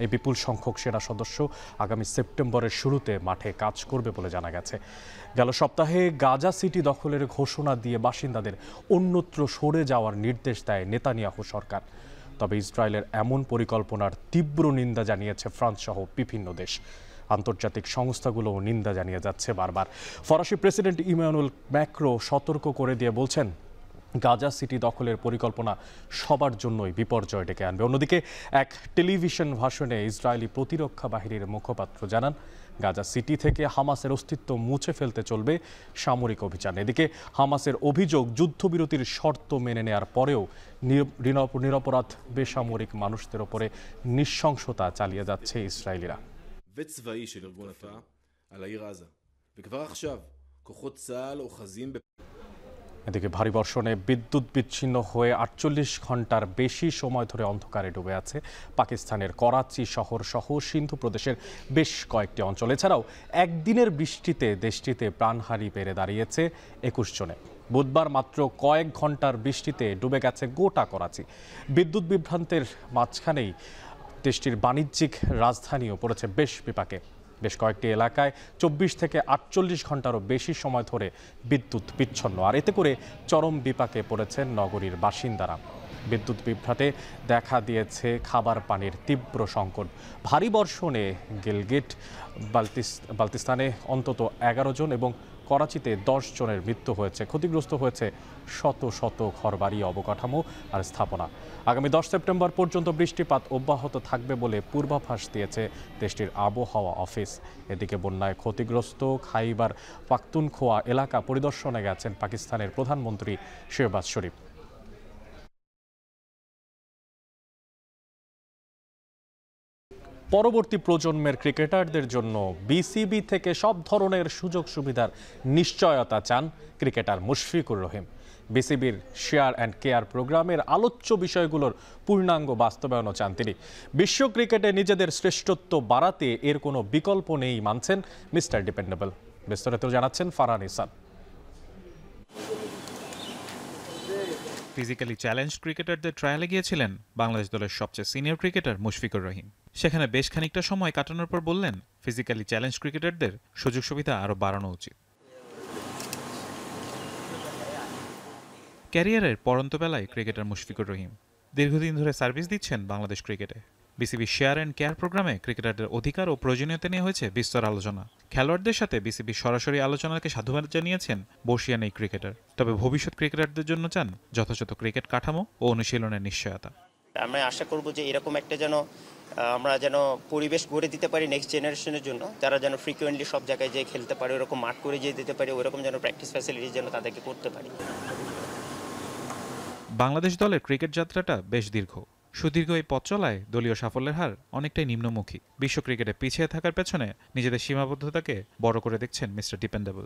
এই বিপুল সংখ্যক সেনা সদস্য আগামী সেপ্টেম্বরের শুরুতে মাঠে কাজ করবে বলে জানা গেছে। গেল সপ্তাহে গাজা সিটি দখলের ঘোষণা দিয়ে বাসিন্দাদের অন্যত্র সরে যাওয়ার নির্দেশ দেয় নেতানিয়াহু সরকার। তবে ইসরায়েলের এমন পরিকল্পনার তীব্র নিন্দা জানিয়েছে ফ্রান্স সহ বিভিন্ন দেশ। আন্তর্জাতিক সংস্থাগুলোও নিন্দা জানিয়ে যাচ্ছে বারবার। ফরাসি প্রেসিডেন্ট ইমানুয়েল ম্যাক্রো সতর্ক করে দিয়ে বলছেন, গাজা সিটি দখলের পরিকল্পনা সবার জন্যই বিপর্যয় ডেকে আনবে। অন্যদিকে এক টেলিভিশন ভাষণে ইসরায়েলি প্রতিরক্ষা বাহিনীর মুখপাত্র জানান, গাজা সিটি থেকে হামাসের অস্তিত্ব মুছে ফেলতে চলবে সামরিক অভিযান। এদিকে হামাসের অভিযোগ, যুদ্ধবিরতির শর্ত মেনে নেওয়ার পরেও নিরপরাধ বেসামরিক মানুষদের ওপরে নৃশংসতা চালিয়ে যাচ্ছে ইসরায়েলিরা। וצבאי של ארגון התא על העיר עזה. וכבר עכשיו כוחות צה"ל אוחזים এদিকে ভারী বর্ষণে বিদ্যুৎ বিচ্ছিন্ন হয়ে ৪৮ ঘন্টার বেশি সময় ধরে অন্ধকারে ডুবে আছে পাকিস্তানের করাচি শহর সহ সিন্ধু প্রদেশের বেশ কয়েকটি অঞ্চল। এছাড়াও একদিনের বৃষ্টিতে দেশটিতে প্রাণহানি বেড়ে দাঁড়িয়েছে ২১ জনে। বুধবার মাত্র কয়েক ঘন্টার বৃষ্টিতে ডুবে গেছে গোটা করাচি। বিদ্যুৎ বিভ্রান্তের মাঝখানেই দেশটির বাণিজ্যিক রাজধানীও পড়েছে বেশ বিপাকে। বেশ কয়েকটি এলাকায় ২৪ থেকে ৪৮ ঘন্টারও বেশি সময় ধরে বিদ্যুৎ বিচ্ছিন্ন। আর এতে করে চরম বিপাকে পড়েছেন নগরীর বাসিন্দারা। বিদ্যুৎ বিভ্রাটে দেখা দিয়েছে খাবার পানির তীব্র সংকট। ভারী বর্ষণে গিলগিট বালতিস্তানে অন্তত ১১ জন এবং করাচিতে ১০ জনের মৃত্যু হয়েছে। ক্ষতিগ্রস্ত হয়েছে শত শত ঘরবাড়ি, অবকাঠামো আর স্থাপনা। আগামী ১০ সেপ্টেম্বর পর্যন্ত বৃষ্টিপাত অব্যাহত থাকবে বলে পূর্বাভাস দিয়েছে দেশটির আবহাওয়া অফিস। এদিকে বন্যায় ক্ষতিগ্রস্ত খাইবার পাখতুনখোয়া এলাকা পরিদর্শনে গেছেন পাকিস্তানের প্রধানমন্ত্রী শেহবাজ শরীফ। পরবর্তী প্রজন্মের ক্রিকেটারদের জন্য বিসিবি থেকে সব ধরনের সুযোগ সুবিধার নিশ্চয়তা চান ক্রিকেটার মুশফিকুর রহিম। বিসিবির শেয়ার অ্যান্ড কেয়ার প্রোগ্রামের আলোচ্য বিষয়গুলোর পূর্ণাঙ্গ বাস্তবায়নও চান তিনি। বিশ্ব ক্রিকেটে নিজেদের শ্রেষ্ঠত্ব বাড়াতে এর কোনো বিকল্প নেই মানছেন মিস্টার ডিপেন্ডেবল। বিস্তারিত জানাচ্ছেন ফারহান ইহসান। ফিজিক্যালি চ্যালেঞ্জ ক্রিকেটারদের ট্রায়ালে গিয়েছিলেন বাংলাদেশ দলের সবচেয়ে সিনিয়র ক্রিকেটার মুশফিকুর রহিম। সেখানে বেশ খানিকটা সময় কাটানোর পর বললেন, ফিজিক্যালি চ্যালেঞ্জ ক্রিকেটারদের সুযোগ সুবিধা আরও বাড়ানো উচিত। ক্যারিয়ারের পরন্ত বেলায় ক্রিকেটার মুশফিকুর রহিম দীর্ঘদিন ধরে সার্ভিস দিচ্ছেন বাংলাদেশ ক্রিকেটে। বিসিবি শেয়ার অ্যান্ড কেয়ার প্রোগ্রামে ক্রিকেটারদের অধিকার ও প্রয়োজনীয়তা নিয়ে হয়েছে বিস্তর আলোচনা। খেলোয়াড়দের সাথে বিসিবি সরাসরি আলোচনাকে সাধুবাদ জানিয়েছেন বর্ষিয়ান এই ক্রিকেটার। তবে ভবিষ্যৎ ক্রিকেটারদের জন্য চান যথাযথ ক্রিকেট কাঠামো ও অনুশীলনের নিশ্চয়তা। আমরা আশা করব যে এরকম একটা আমরা যেন পরিবেশ গড়ে দিতে পারি নেক্সট জেনারেশনের জন্য, যারা যেন ফ্রিকুয়েন্টলি সব জায়গায় যেয়ে খেলতে পারে, ওরকম মাঠ করে যেয়ে দিতে পারে, ওরকম যেন প্র্যাকটিস ফ্যাসিলিটি যেন তাদেরকে করতে পারি। বাংলাদেশ দলের ক্রিকেট যাত্রাটা বেশ দীর্ঘ। সুদীর্ঘ এই পথ চলায় দলীয় সাফল্যের হার অনেকটাই নিম্নমুখী। বিশ্ব ক্রিকেটে পিছিয়ে থাকার পেছনে নিজেদের সীমাবদ্ধতাকে বড় করে দেখছেন মিস্টার ডিপেন্ডেবল।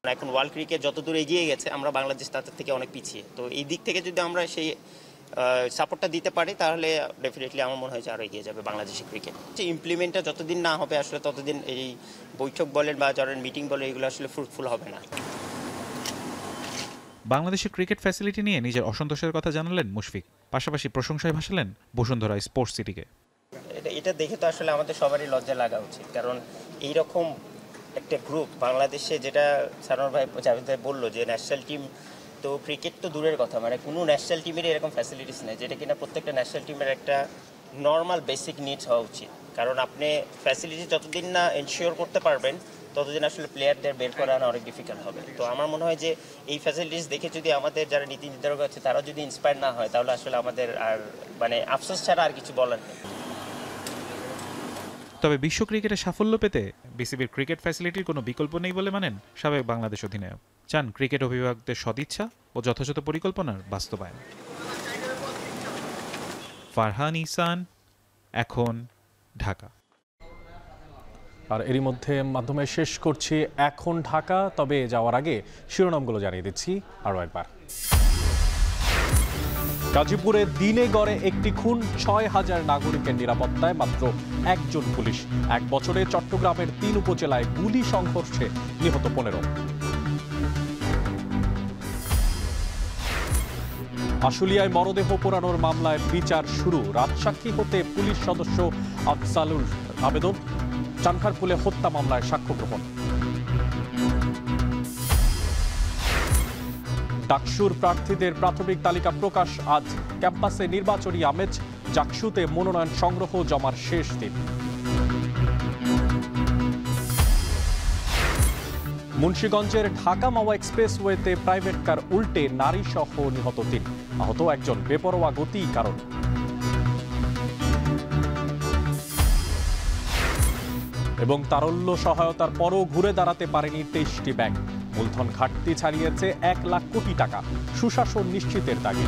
এখন ওয়ার্ল্ড ক্রিকেট যতদূর এগিয়ে গেছে, আমরা বাংলাদেশ তাদের থেকে অনেক পিছিয়ে। তো এই দিক থেকে যদি আমরা সেই সাপোর্টটা দিতে পারি, তাহলে ডেফিনেটলি আমার মনে হয় আরও এগিয়ে যাবে বাংলাদেশি ক্রিকেট। যে ইমপ্লিমেন্টটা যতদিন না হবে আসলে ততদিন এই বৈঠক বলেন বা যারা মিটিং বলে এগুলো আসলে ফ্রুটফুল হবে না। বাংলাদেশের ক্রিকেট ফ্যাসিলিটি নিয়ে নিজের অসন্তোষের কথা জানালেন মুশফিক, পাশাপাশি প্রশংসায় ভাসালেন বসুন্ধরা স্পোর্টস সিটিকে। এটা দেখে তো আসলে আমাদের সবারই লজ্জা লাগা উচিত, কারণ এইরকম একটা গ্রুপ বাংলাদেশে, যেটা সারোয়ার ভাই জাভেদ ভাই বললো যে ন্যাশনাল টিম, তো ক্রিকেট তো দূরের কথা, মানে কোনো ন্যাশনাল টিমেরই এরকম ফ্যাসিলিটিস নেই, যেটা কিনা প্রত্যেকটা ন্যাশনাল টিমের একটা নর্মাল বেসিক নিডস হওয়া উচিত। কারণ আপনি ফ্যাসিলিটি যতদিন না এনশিওর করতে পারবেন ততদিন আসলে প্লেয়ারদের বের করা অনেক ডিফিকাল্ট হবে। তো আমার মনে হয় যে এই ফ্যাসিলিটিস দেখে যদি আমাদের যারা নীতি নির্ধারক আছে তারা যদি ইন্সপায়ার না হয়, তাহলে আসলে আমাদের আর আফসোস ছাড়া আর কিছু বলার নেই। তবে বিশ্ব ক্রিকেটে সাফল্য পেতে বিসিবির ক্রিকেট ফ্যাসিলিটির কোনো বিকল্প নেই বলে মানেন সাবেক বাংলাদেশ অধিনায়ক। চান ক্রিকেট অভিভাবকদের সদিচ্ছা ও যথাযথ পরিকল্পনার বাস্তবায়ন। ফারহান ইহসান, এখন, ঢাকা। আর এরই মাধ্যমে শেষ করছি এখন ঢাকা। তবে যাওয়ার আগে শিরোনামগুলো জানিয়ে দিচ্ছি আরও একবার। গাজীপুরে দিনে গড়ে একটি খুন, ৬,০০০ নাগরিকের নিরাপত্তায় মাত্র একজন পুলিশ। ১ বছরে চট্টগ্রামের ৩ উপজেলায় গুলি সংঘর্ষে নিহত ১৫। আশুলিয়ায় মরদেহ পোড়ানোর মামলায় বিচার শুরু। রাজসাক্ষী হতে পুলিশ সদস্য আফসালুর আবেদন। চানখারপুলে হত্যা মামলায় সাক্ষ্য গ্রহণ। ডাকসুর প্রার্থীদের প্রাথমিক তালিকা প্রকাশ আজ। ক্যাম্পাসে নির্বাচনী আমেজ। জাকসুতে মনোনয়ন সংগ্রহ জমার শেষ দিন। মুন্সিগঞ্জের ঢাকা মাওয়া এক্সপ্রেসওয়েতে প্রাইভেট কার উল্টে নারী সহ নিহত ৩, আহত একজন। বেপরোয়া গতি কারণ। এবং তারল্য সহায়তার পরও ঘুরে দাঁড়াতে পারেনি ২৩টি ব্যাংক। মূলধন ঘাটতি ছাড়িয়েছে ১ লাখ কোটি টাকা। সুশাসন নিশ্চিতের দাবি।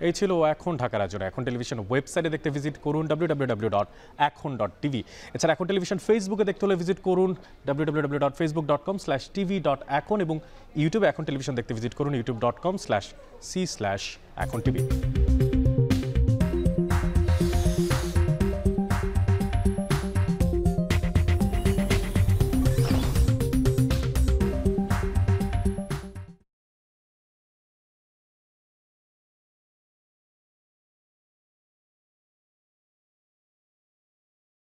এই ছিল এখন ঢাকার আয়োজনে। এখন টেলিভিশন ওয়েবসাইটে দেখতে ভিজিট করুন www.ekhon.tv। এছাড়া এখন টেলিভিশন ফেসবুকে দেখতে হলে ভিজিট করুন www.facebook.com/tv.ekhon এবং ইউটিউবে এখন টেলিভিশন দেখতে ভিজিট করুন youtube.com/c/ekhon tv।